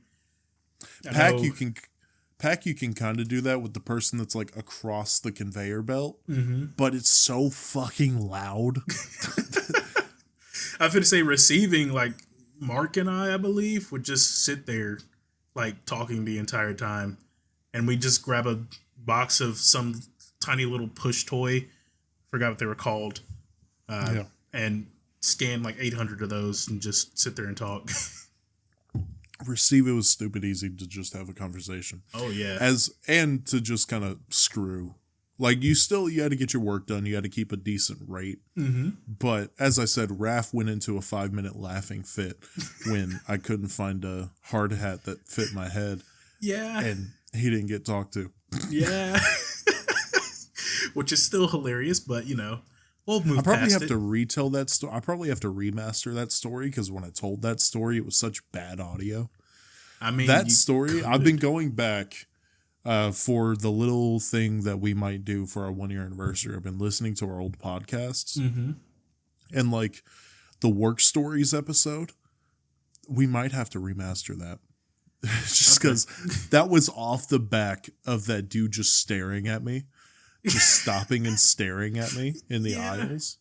Pack, you can kind of do that with the person that's like across the conveyor belt, but it's so fucking loud. I was going to say receiving, like, Mark and I believe, would just sit there, like, talking the entire time. And we just grab a box of some tiny little push toy. Forgot what they were called. And scan like 800 of those and just sit there and talk. Receive, it was stupid easy to just have a conversation. Oh, yeah. And to just kind of screw. Like, you had to get your work done. You had to keep a decent rate. Mm-hmm. But as I said, Raph went into a 5-minute laughing fit when I couldn't find a hard hat that fit my head. Yeah. And he didn't get talked to. Yeah. Which is still hilarious, but, we'll move past it. I probably have to retell that story. I probably have to remaster that story because when I told that story, it was such bad audio. I mean, that story, I've been going back for the little thing that we might do for our 1-year anniversary. I've been listening to our old podcasts. Mm-hmm. And like the work stories episode, we might have to remaster that. Just because that was off the back of that dude just staring at me. Just stopping and staring at me in the aisles.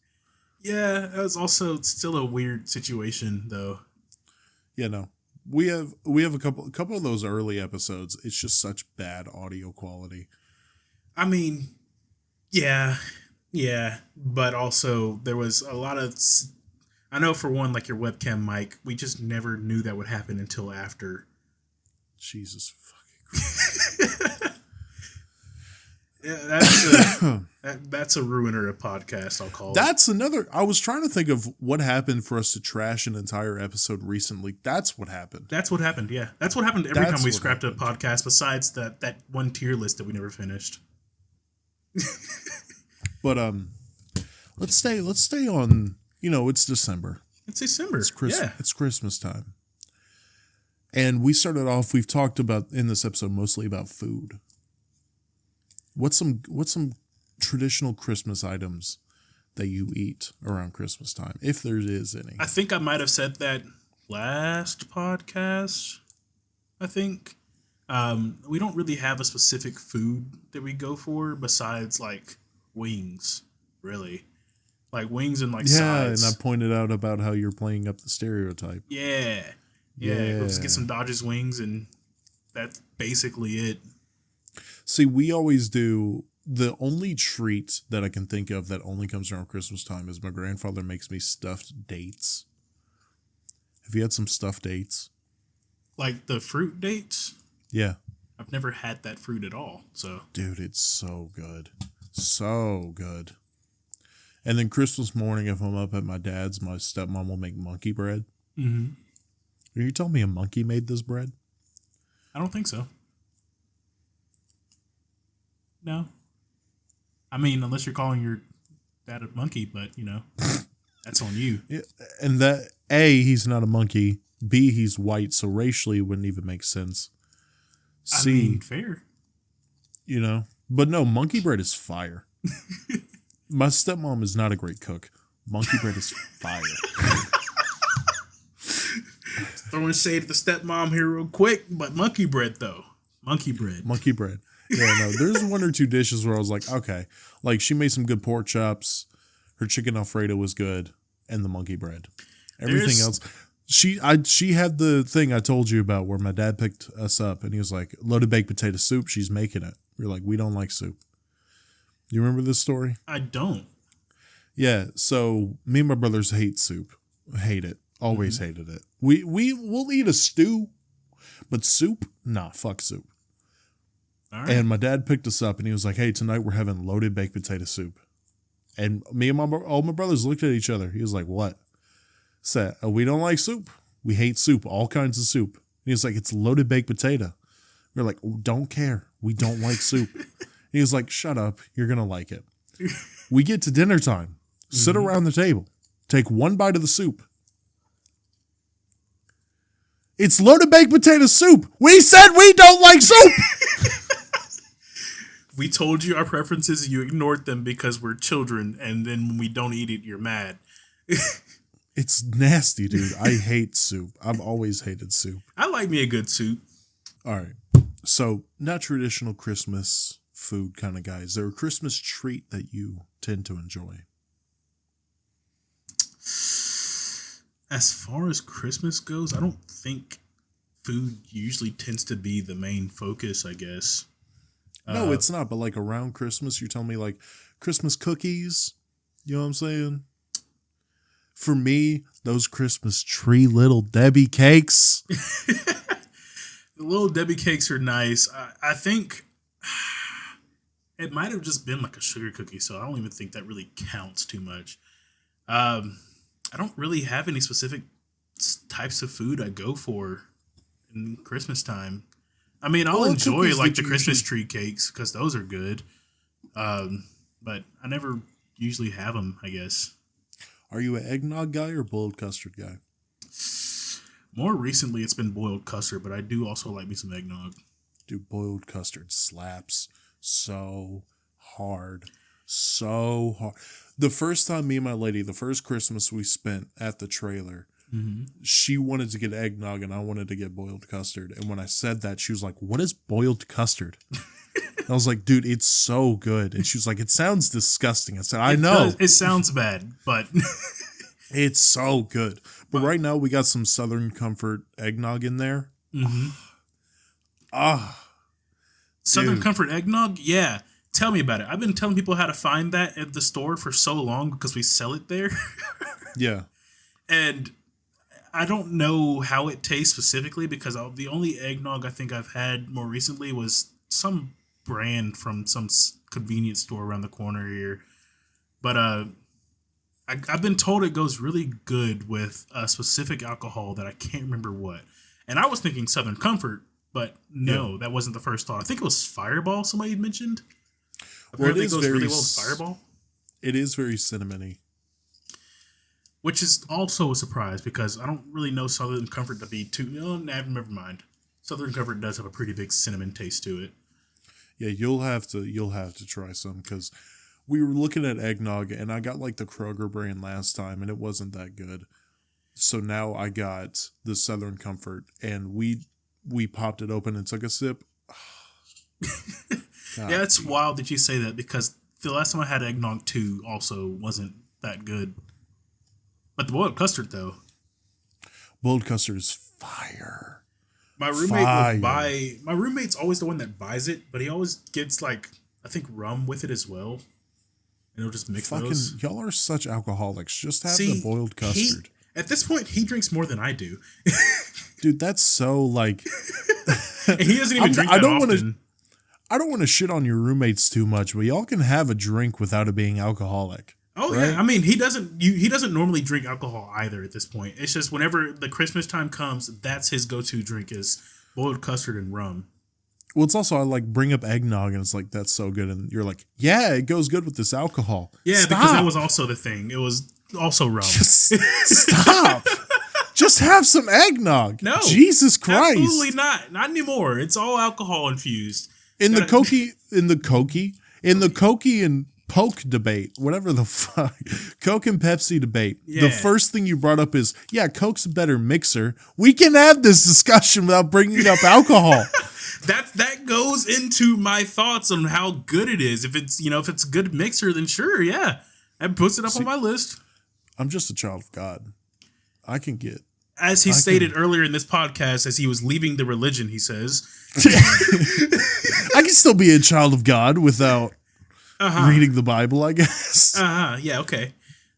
Yeah, that was also still a weird situation, though. Yeah, no. We have a couple of those early episodes. It's just such bad audio quality. I mean, yeah, but also there was a lot of. I know for one, like your webcam mic, we just never knew that would happen until after. Jesus fucking Christ. Yeah, that's a ruiner of podcast, I'll call it. That's another. I was trying to think of what happened for us to trash an entire episode recently. That's what happened. That's what happened. Yeah, that's what happened every time we scrapped a podcast. Besides that one tier list that we never finished. But let's stay on. It's December. It's December. It's Christmas. Yeah. It's Christmas time. And we started off. We've talked about in this episode mostly about food. What's some traditional Christmas items that you eat around Christmas time, if there is any? I think I might have said that last podcast. I think we don't really have a specific food that we go for besides like wings, really. Like wings and like sides. And I pointed out about how you're playing up the stereotype. Yeah. Let's get some Dodgers wings, and that's basically it. See, we always do. The only treat that I can think of that only comes around Christmas time is my grandfather makes me stuffed dates. Have you had some stuffed dates? Like the fruit dates? Yeah. I've never had that fruit at all. So, dude, it's so good. So good. And then Christmas morning, if I'm up at my dad's, my stepmom will make monkey bread. Mm-hmm. Are you telling me a monkey made this bread? I don't think so. No. I mean, unless you're calling your dad a monkey, but, that's on you. Yeah, and that, A, he's not a monkey. B, he's white, so racially it wouldn't even make sense. C, I mean, fair. But no, monkey bread is fire. My stepmom is not a great cook. Monkey bread is fire. Throwing shade at the stepmom here real quick, but monkey bread, though. Monkey bread. Monkey bread. Yeah, no, there's one or two dishes where I was like, okay. Like, she made some good pork chops. Her chicken Alfredo was good. And the monkey bread. Everything else. She had the thing I told you about where my dad picked us up and he was like, loaded baked potato soup. She's making it. We're like, we don't like soup. You remember this story? I don't. Yeah, so me and my brothers hate soup. Hate it. Always hated it. We'll eat a stew, but soup? Nah, fuck soup. All right. And my dad picked us up and he was like, hey, tonight we're having loaded baked potato soup. And me and all my brothers looked at each other. He was like, what? Said, we don't like soup. We hate soup, all kinds of soup. And he was like, it's loaded baked potato. We're like, don't care. We don't like soup. And he was like, shut up. You're going to like it. We get to dinner time, sit around the table, take one bite of the soup. It's loaded baked potato soup. We said we don't like soup. We told you our preferences and you ignored them because we're children, and then when we don't eat it, you're mad. It's nasty, dude. I hate soup. I've always hated soup. I like me a good soup. All right. So, not traditional Christmas food kind of guy. Is there a Christmas treat that you tend to enjoy? As far as Christmas goes, I don't think food usually tends to be the main focus, I guess. No, it's not. But like around Christmas, you're telling me like Christmas cookies. You know what I'm saying? For me, those Christmas tree Little Debbie cakes. The Little Debbie cakes are nice. I think it might have just been like a sugar cookie, so I don't even think that really counts too much. I don't really have any specific types of food I go for in Christmas time. I mean, I'll enjoy like the Christmas tree cakes because those are good. But I never usually have them, I guess. Are you an eggnog guy or boiled custard guy? More recently, it's been boiled custard, but I do also like me some eggnog. Dude, boiled custard slaps so hard. So hard. The first time me and my lady, the first Christmas we spent at the trailer, she wanted to get eggnog and I wanted to get boiled custard. And when I said that, she was like, what is boiled custard? I was like, dude, it's so good. And she was like, it sounds disgusting. I said, I know. It sounds bad, but it's so good. But right now we got some Southern Comfort eggnog in there. Southern Dude. Comfort eggnog? Yeah. Tell me about it. I've been telling people how to find that at the store for so long because we sell it there. Yeah. And I don't know how it tastes specifically because the only eggnog I think I've had more recently was some brand from some convenience store around the corner here. But I've been told it goes really good with a specific alcohol that I can't remember what. And I was thinking Southern Comfort, but no, that wasn't the first thought. I think it was Fireball somebody had mentioned. Apparently it goes really well with Fireball. It is very cinnamony. Which is also a surprise because I don't really know Southern Comfort to be too... Oh, never mind. Southern Comfort does have a pretty big cinnamon taste to it. Yeah, you'll have to try some because we were looking at eggnog and I got like the Kroger brand last time and it wasn't that good. So now I got the Southern Comfort and we popped it open and took a sip. Yeah, it's wild that you say that because the last time I had eggnog too also wasn't that good. But the boiled custard though. Boiled custard is fire. My roommate my roommate's always the one that buys it, but he always gets like I think rum with it as well. And he'll just mix those. Y'all are such alcoholics. Just have the boiled custard. At this point, he drinks more than I do. Dude, that's so like and he doesn't even drink that often. I don't want to shit on your roommates too much, but y'all can have a drink without it being alcoholic. Oh right? yeah, I mean he doesn't normally drink alcohol either at this point. It's just whenever the Christmas time comes, that's his go-to drink is boiled custard and rum. Well, it's also I like bring up eggnog and it's like that's so good, and you're like, yeah, it goes good with this alcohol. Yeah, Stop. because that was also the thing. It was also rum. Just stop. Just have some eggnog. No, Jesus Christ, absolutely not. Not anymore. It's all alcohol infused. In the Coke and Poke debate, whatever the fuck, Coke and Pepsi debate, the first thing you brought up is, yeah, Coke's a better mixer. We can have this discussion without bringing up alcohol. That goes into my thoughts on how good it is. If it's if it's a good mixer, then sure, yeah, that puts it up on my list. I'm just a child of God. I can get. As he stated earlier in this podcast, as he was leaving the religion, he says, I can still be a child of God without reading the Bible, I guess. Yeah, okay.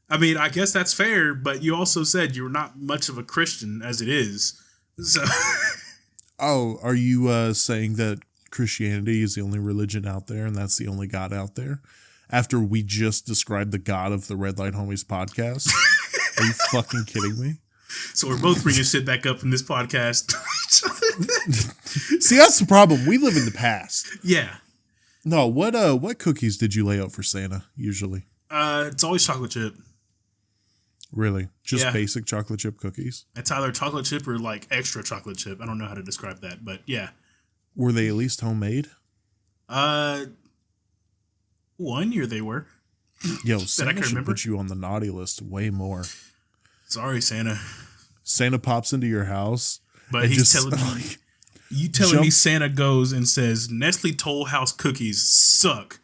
I mean, I guess that's fair, but you also said you're not much of a Christian as it is. So Oh, are you saying that Christianity is the only religion out there and that's the only God out there? After we just described the God of the Red Light Homies podcast? Are you fucking kidding me? So we're both bringing shit back up in this podcast. See, that's the problem. We live in the past. Yeah. No, what cookies did you lay out for Santa usually? It's always chocolate chip. Really? Just Yeah. basic chocolate chip cookies? It's either chocolate chip or like extra chocolate chip. I don't know how to describe that, but yeah. Were they at least homemade? One year they were. Yo, I Santa can should remember. put you on the naughty list way more. Sorry, Santa. Santa pops into your house. But and he's just, telling me, you telling me Santa goes and says Nestle Toll House cookies suck.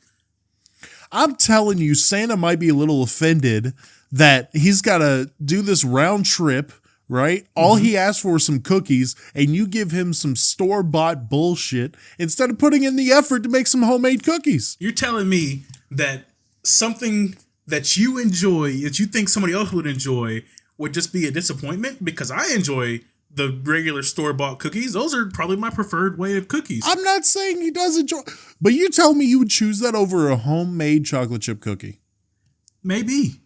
I'm telling you, Santa might be a little offended that he's got to do this round trip, right? All he asked for is some cookies, and you give him some store-bought bullshit instead of putting in the effort to make some homemade cookies. You're telling me that something that you enjoy, that you think somebody else would enjoy, would just be a disappointment? Because I enjoy the regular store-bought cookies. Those are probably my preferred way of cookies. I'm not saying he does enjoy, but you tell me you would choose that over a homemade chocolate chip cookie. Maybe.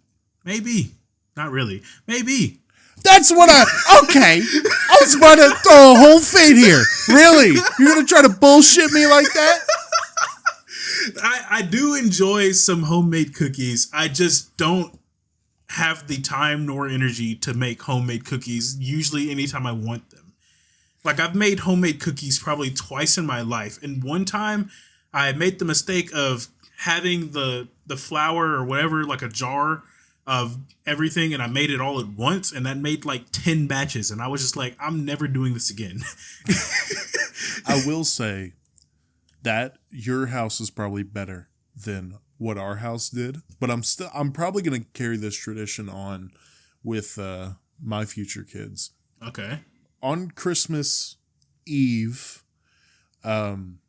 Not really. Maybe. That's what okay. I was about to throw a whole fit here. Really? You're going to try to bullshit me like that? I do enjoy some homemade cookies. I just don't have the time nor energy to make homemade cookies usually anytime I want them. Like, I've made homemade cookies probably twice in my life. And one time I made the mistake of having the flour or whatever, like a jar of everything, and I made it all at once, and that made like 10 batches. And I was just like, I'm never doing this again. I will say that your house is probably better than what our house did, but I'm probably going to carry this tradition on with my future kids. Okay. On Christmas Eve,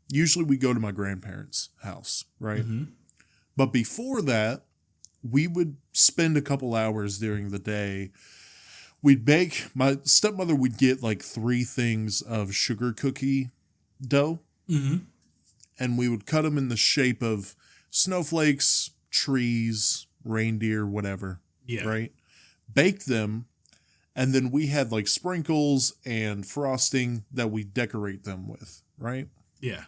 usually we go to my grandparents' house, right? Mm-hmm. But before that, we would spend a couple hours during the day. My stepmother would get like 3 things of sugar cookie dough. Mm-hmm. And we would cut them in the shape of snowflakes, trees, reindeer, whatever. Yeah. Right? Bake them. And then we had like sprinkles and frosting that we decorate them with. Right? Yeah.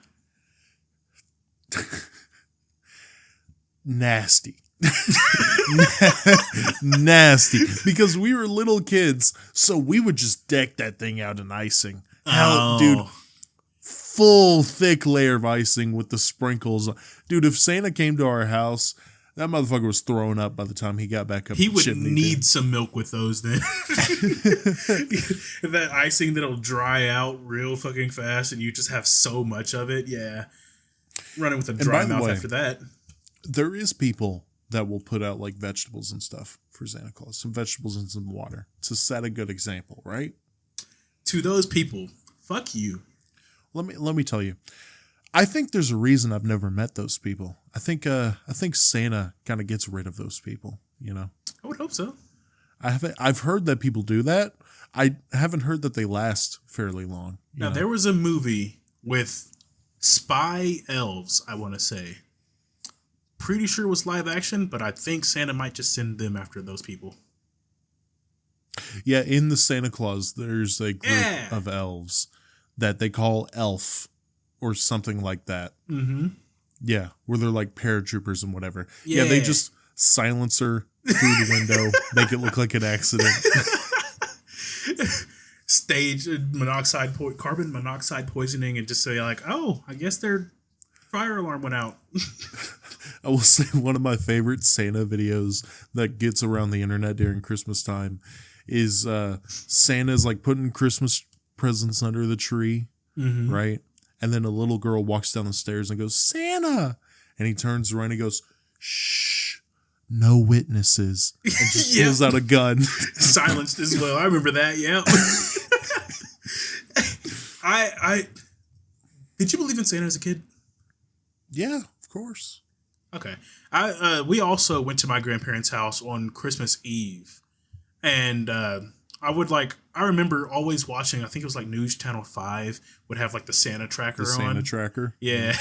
Nasty. Nasty. Because we were little kids, so we would just deck that thing out in icing. Hell, dude. Full thick layer of icing with the sprinkles. Dude, if Santa came to our house, that motherfucker was throwing up by the time he got back up. He would need some milk with those then. That icing that'll dry out real fucking fast and you just have so much of it. Yeah. Running with a dry mouth after that. There is people that will put out like vegetables and stuff for Santa Claus. Some vegetables and some water to set a good example, right? To those people, fuck you. Let me tell you. I think there's a reason I've never met those people. I think Santa kind of gets rid of those people, you know. I would hope so. I've heard that people do that. I haven't heard that they last fairly long. Now, there was a movie with spy elves, I want to say. Pretty sure it was live action, but I think Santa might just send them after those people. Yeah, in the Santa Claus, there's a group of elves that they call Elf or something like that. Mm-hmm. Yeah, where they're like paratroopers and whatever. Yeah, they just silence her through the window, make it look like an accident. Stage carbon monoxide poisoning and just say like, oh, I guess their fire alarm went out. I will say one of my favorite Santa videos that gets around the internet during Christmas time is Santa's like putting Christmas presents under the tree, right? And then a little girl walks down the stairs and goes, Santa! And he turns around and goes, shh, no witnesses. And just pulls out a gun. Silenced as well. I remember that, yeah. Did you believe in Santa as a kid? Yeah, of course. Okay. We also went to my grandparents' house on Christmas Eve, and I remember always watching. I think it was like News Channel 5 would have like the Santa tracker The Santa on. tracker. Yeah,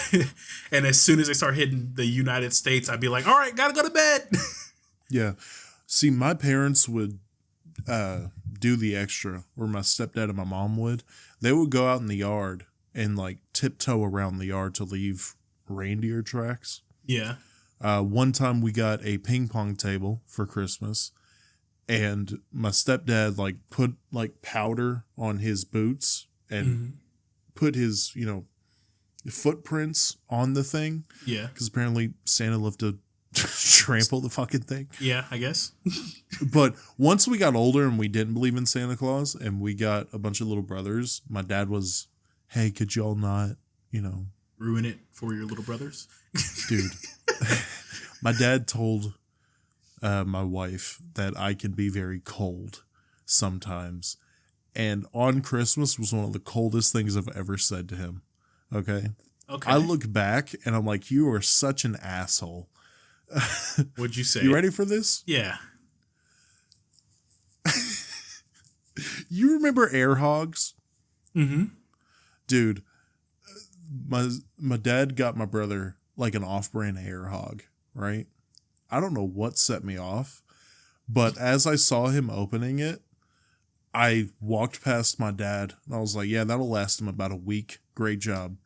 and as soon as they start hitting the United States, I'd be like, "All right, gotta go to bed." Yeah. See, my parents would do the extra, or my stepdad and my mom would. They would go out in the yard and like tiptoe around the yard to leave reindeer tracks. Yeah. One time we got a ping pong table for Christmas, and my stepdad like put like powder on his boots and put his, footprints on the thing. Yeah. Because apparently Santa loved to trample the fucking thing. Yeah, I guess. But once we got older and we didn't believe in Santa Claus and we got a bunch of little brothers, my dad was, hey, could y'all not, Ruin it for your little brothers? dude. My dad told my wife that I can be very cold sometimes. And on Christmas was one of the coldest things I've ever said to him. Okay? Okay. I look back and I'm like, you are such an asshole. What'd you say? You ready for this? Yeah. You remember air hogs? Mm-hmm. Dude, my dad got my brother like an off-brand air hog, right? I don't know what set me off, but as I saw him opening it, I walked past my dad and I was like, yeah, that'll last him about a week. Great job.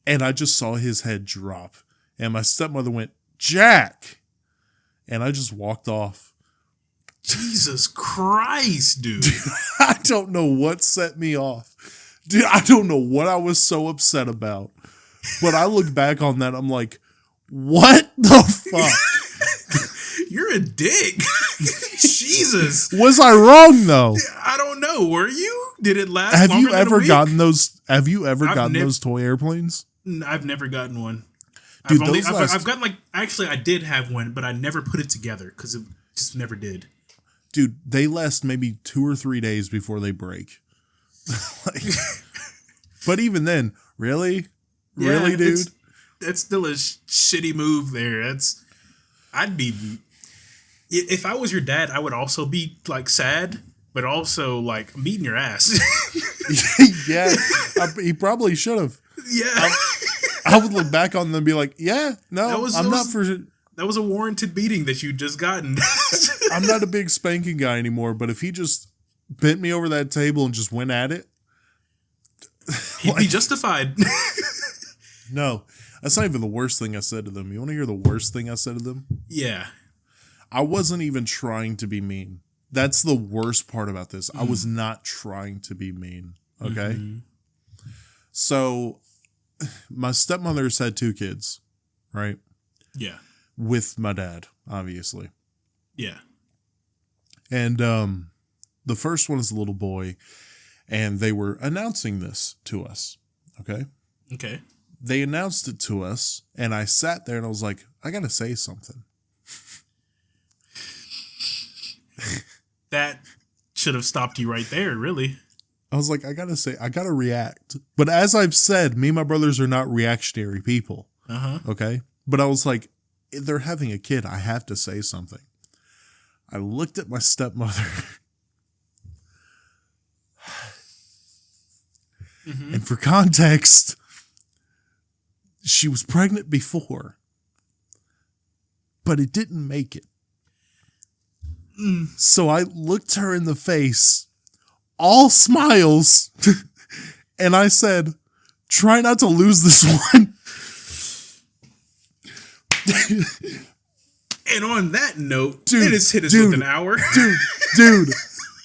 And I just saw his head drop and my stepmother went, Jack. And I just walked off. Jesus Christ, dude. I don't know what set me off. Dude, I don't know what I was so upset about. But I look back on that, I'm like, what the fuck? You're a dick. Jesus. Was I wrong though? I don't know. Were you? Did it last Have longer you than a ever week? gotten those? Have you ever gotten those toy airplanes? I've never gotten one. Dude, I've gotten like, actually I did have one, but I never put it together because it just never did. Dude, they last maybe 2 or 3 days before they break. Like, but even then, really? Really, dude? That's still a shitty move there. I'd be, if I was your dad, I would also be like sad, but also like I'm beating your ass. Yeah, he probably should have. Yeah. I would look back on them and be like, yeah, no, That was a warranted beating that you just gotten. I'm not a big spanking guy anymore, but if he just bent me over that table and just went at it, he'd be justified. No, that's not even the worst thing I said to them. You want to hear the worst thing I said to them? Yeah. I wasn't even trying to be mean. That's the worst part about this. I was not trying to be mean. Okay? Mm-hmm. So, my stepmother's had 2 kids, right? Yeah. With my dad, obviously. Yeah. And the first one is a little boy, and they were announcing this to us. Okay? Okay. They announced it to us, and I sat there and I was like, I gotta say something. That should have stopped you right there, really. I was like, I gotta react. But as I've said, me and my brothers are not reactionary people. Uh-huh. Okay? But I was like, if they're having a kid, I have to say something. I looked at my stepmother. Mm-hmm. And for context, she was pregnant before, but it didn't make it. So I looked her in the face, all smiles, and I said, try not to lose this one. And on that note, dude, it has hit us with an hour. Dude,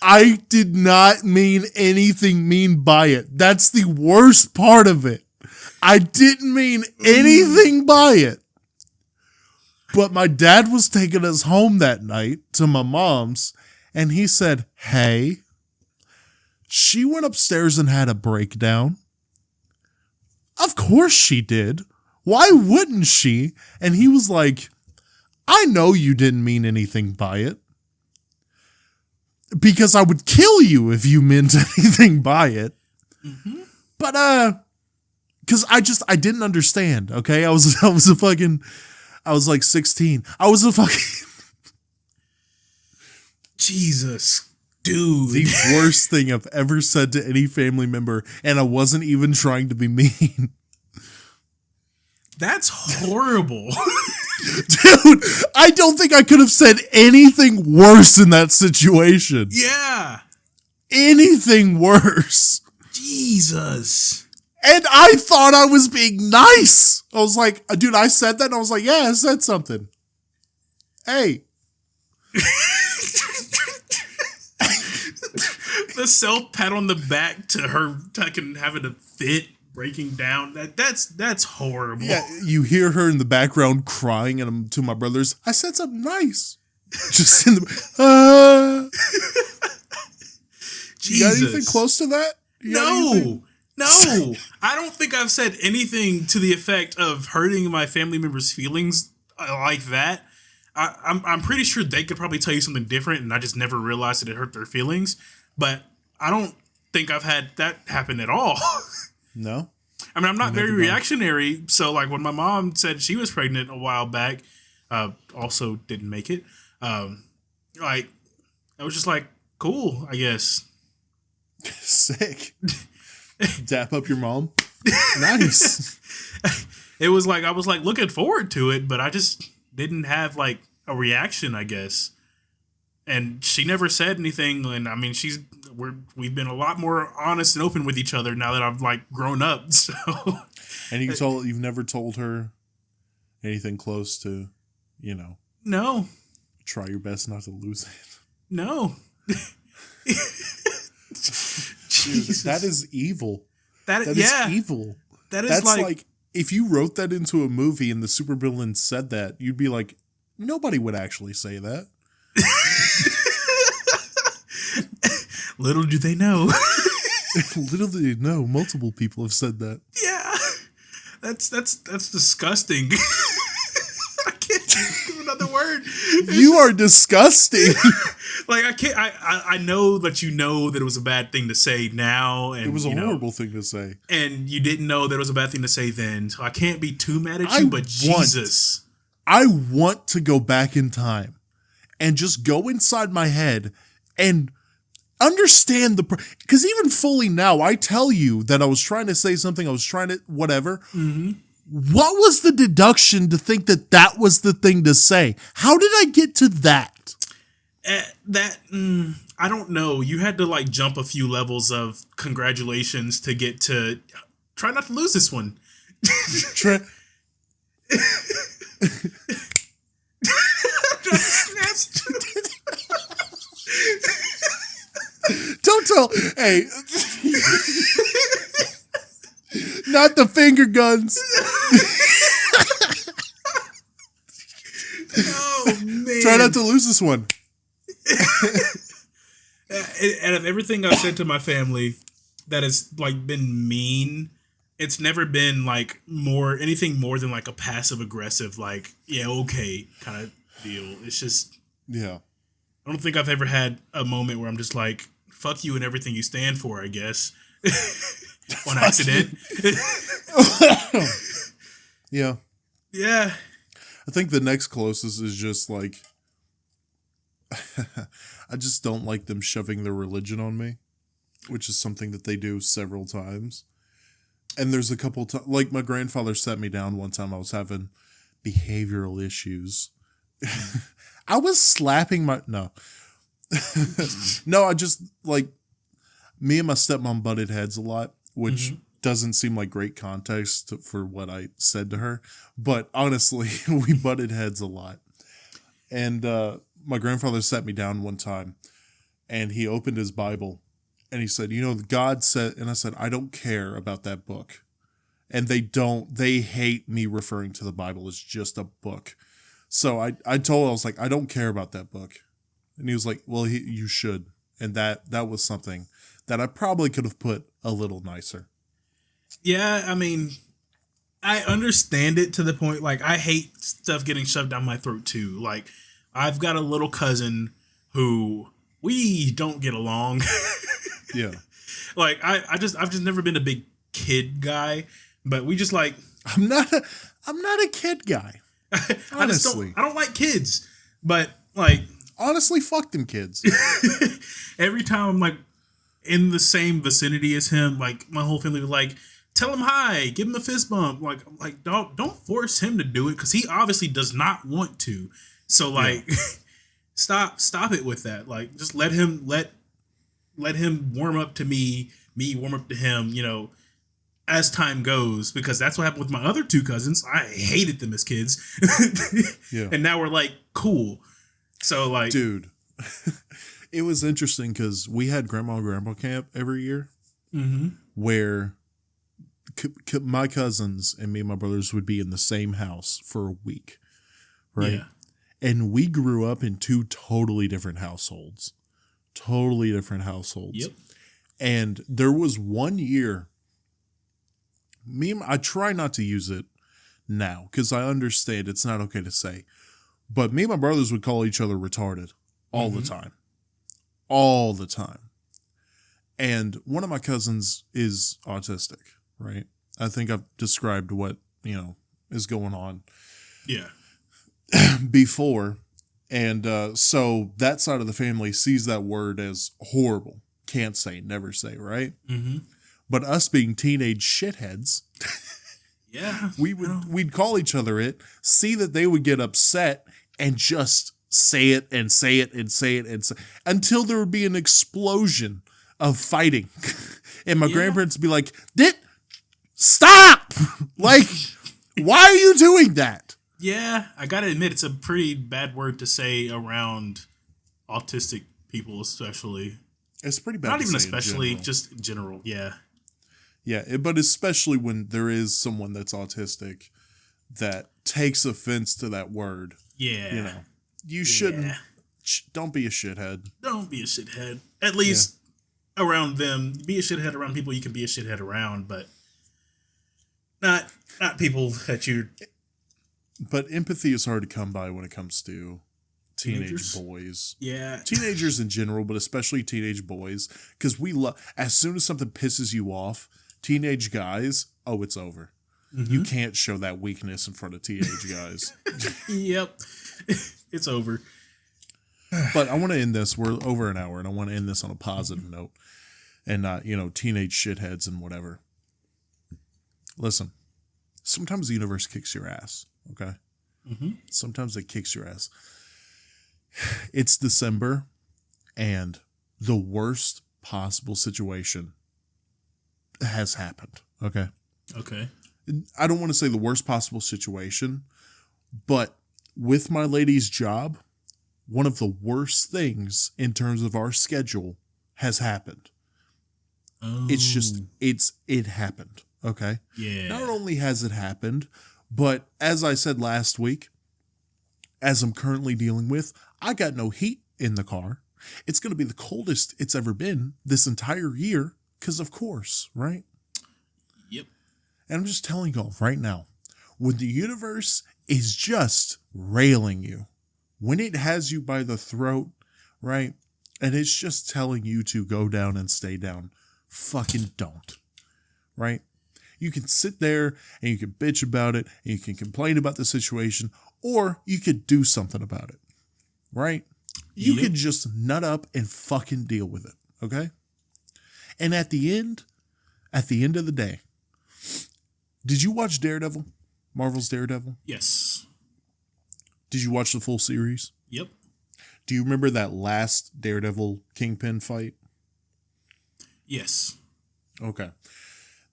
I did not mean anything mean by it. That's the worst part of it. I didn't mean anything by it. But my dad was taking us home that night to my mom's, and he said, hey, she went upstairs and had a breakdown. Of course she did. Why wouldn't she? And he was like, I know you didn't mean anything by it. Because I would kill you if you meant anything by it. Mm-hmm. But, because I didn't understand. Okay, I was like 16. I was a fucking Jesus, dude. the worst thing I've ever said to any family member, and I wasn't even trying to be mean. That's horrible. Dude, I don't think I could have said anything worse in that situation. Yeah. Anything worse. Jesus. And I thought I was being nice. I was like, dude, I said that, and I was like, yeah, I said something. Hey. The self pat on the back to her fucking having a fit, breaking down. That's horrible. Yeah, you hear her in the background crying, and I'm to my brothers, I said something nice. Just in the Jesus. You got anything close to that? No. I don't think I've said anything to the effect of hurting my family members' feelings like that. I'm pretty sure they could probably tell you something different, and I just never realized that it hurt their feelings. But I don't think I've had that happen at all. No. I mean, I'm not very reactionary. So, like, when my mom said she was pregnant a while back, also didn't make it. Like, I was just like, cool, I guess. Sick. Dap up your mom. Nice. It was like, I was like looking forward to it, but I just didn't have like a reaction, I guess. And she never said anything. And I mean, we've been a lot more honest and open with each other now that I've like grown up. So, and you've never told her anything close to, no, try your best not to lose it. No. Dude, that is evil. That is evil. That's like if you wrote that into a movie and the supervillain said that, you'd be like, nobody would actually say that. Little do they know. Little do they know, multiple people have said that. Yeah. That's disgusting. I can't think of another word. You are disgusting. Like, I can't. I know that you know that it was a bad thing to say now, and it was a horrible thing to say, and you didn't know that it was a bad thing to say then. So I can't be too mad at you. But Jesus, I want to go back in time and just go inside my head and understand because even fully now, I tell you that I was trying to say something. I was trying to whatever. Mm-hmm. What was the deduction to think that was the thing to say? How did I get to that? I don't know. You had to like jump a few levels of congratulations to get to try not to lose this one. Don't tell. Hey, not the finger guns. Oh man! Try not to lose this one. And of everything I've said to my family that has like been mean, it's never been like anything more than like a passive aggressive, like, yeah, okay kind of deal. It's just, yeah. I don't think I've ever had a moment where I'm just like, fuck you and everything you stand for, I guess. On accident. Yeah. Yeah. I think the next closest is just like, I just don't like them shoving their religion on me, which is something that they do several times. And there's a couple times, like my grandfather sat me down one time. I was having behavioral issues. I was slapping no, I just like me and my stepmom butted heads a lot, which doesn't seem like great context for what I said to her. But honestly, we butted heads a lot. And my grandfather sat me down one time and he opened his Bible and he said, God said, and I said, I don't care about that book. And they hate me referring to the Bible as just a book. So I was like, I don't care about that book. And he was like, well, you should. And that was something that I probably could have put a little nicer. Yeah, I mean, I understand it to the point, like, I hate stuff getting shoved down my throat too. Like, I've got a little cousin who we don't get along. Yeah. Like, I've just never been a big kid guy, But we just like I'm not a kid guy. I don't like kids. But like honestly, fuck them kids. every time I'm like in the same vicinity as him, like my whole family was like, tell him hi, give him a fist bump. Like don't force him to do it because he obviously does not want to. So like stop it with that. Like just let him warm up to me warm up to him, you know, as time goes, because that's what happened with my other two cousins. I hated them as kids. Yeah. And now we're like cool. So like dude, it was interesting because we had grandma and grandpa camp every year where my cousins and me and my brothers would be in the same house for a week. Right. Yeah. And we grew up in two totally different households. Yep. And there was one year, I try not to use it now because I understand it's not okay to say, but me and my brothers would call each other retarded all the time. All the time. And one of my cousins is autistic, right? I think I've described what, you know, is going on. Yeah. Before. And so that side of the family sees that word as horrible. Can't say, never say, right? Mm-hmm. But us being teenage shitheads, yeah, we'd call each other it, see that they would get upset, and just say it and say it and say it and say until there would be an explosion of fighting. And my grandparents would be like, stop! Like, why are you doing that? Yeah, I gotta admit, it's a pretty bad word to say around autistic people, especially. It's pretty bad. Not even especially, just in general. Yeah. Yeah, but especially when there is someone that's autistic that takes offense to that word. Yeah. You know, you shouldn't. Don't be a shithead. Don't be a shithead. At least around them. Be a shithead around people you can be a shithead around, but not people that you. But empathy is hard to come by when it comes to teenage boys. Yeah. Teenagers in general, but especially teenage boys. Because as soon as something pisses you off, teenage guys, it's over. Mm-hmm. You can't show that weakness in front of teenage guys. Yep. It's over. But I want to end this. We're over an hour, and I want to end this on a positive note. And not, teenage shitheads and whatever. Listen, sometimes the universe kicks your ass. Okay? Mm-hmm. Sometimes it kicks your ass. It's December, and the worst possible situation has happened. Okay? Okay. I don't want to say the worst possible situation, but with my lady's job, one of the worst things in terms of our schedule has happened. Oh. It happened. Okay? Yeah. Not only has it happened, but as I said last week, as I'm currently dealing with, I got no heat in the car. It's going to be the coldest it's ever been this entire year, because of course, right? Yep. And I'm just telling y'all right now, when the universe is just railing you, when it has you by the throat, right? And it's just telling you to go down and stay down, fucking don't, right? You can sit there and you can bitch about it and you can complain about the situation, or you could do something about it, right? You could just nut up and fucking deal with it, okay? And at the end of the day, did you watch Daredevil? Marvel's Daredevil? Yes. Did you watch the full series? Yep. Do you remember that last Daredevil Kingpin fight? Yes. Okay.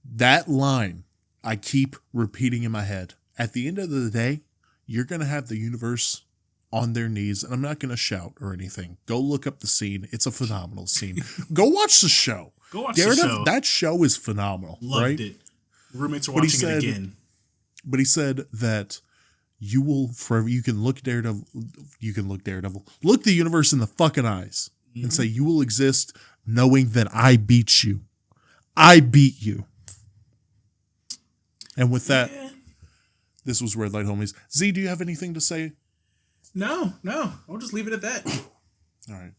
That line I keep repeating in my head. At the end of the day, you're going to have the universe on their knees, and I'm not going to shout or anything. Go look up the scene. It's a phenomenal scene. Go watch the show. Go watch the show. That show is phenomenal. Loved it. Roommates are watching it again. But he said that you will forever, you can look Daredevil, look the universe in the fucking eyes and say, you will exist knowing that I beat you. I beat you. And with that, this was Red Light Homies. Z, do you have anything to say? No. I'll just leave it at that. All right.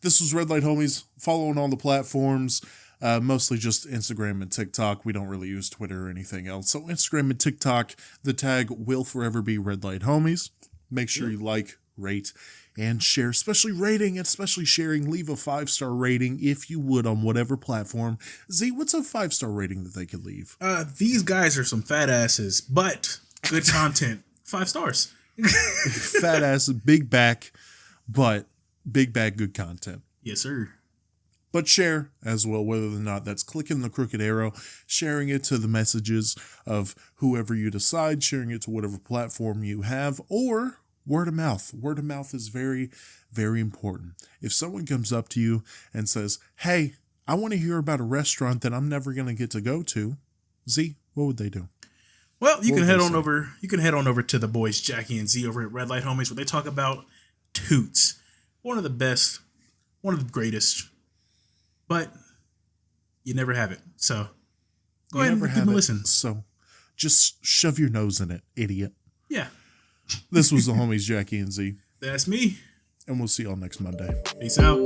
This was Red Light Homies. Follow on all the platforms. Mostly just Instagram and TikTok. We don't really use Twitter or anything else. So Instagram and TikTok, the tag will forever be Red Light Homies. Make sure you like, rate, and share, especially rating and especially sharing. Leave a 5-star rating if you would on whatever platform. Z, what's a 5-star rating that they could leave? These guys are some fat asses, but good content. 5 stars. Fat ass, big back, but big back, good content. Yes, sir. But share as well, whether or not that's clicking the crooked arrow, sharing it to the messages of whoever you decide, sharing it to whatever platform you have, or word of mouth. Word of mouth is very, very important. If someone comes up to you and says, hey, I want to hear about a restaurant that I'm never going to get to go to, Z, what would they do? Well, you can head on over. You can head on over to the boys Jackie and Z over at Red Light Homies, where they talk about Toots, one of the best, one of the greatest, but you never have it. So go ahead and give them a listen. So just shove your nose in it, idiot. Yeah. This was the homies Jackie and Z, That's me. and we'll see y'all next Monday. Peace out.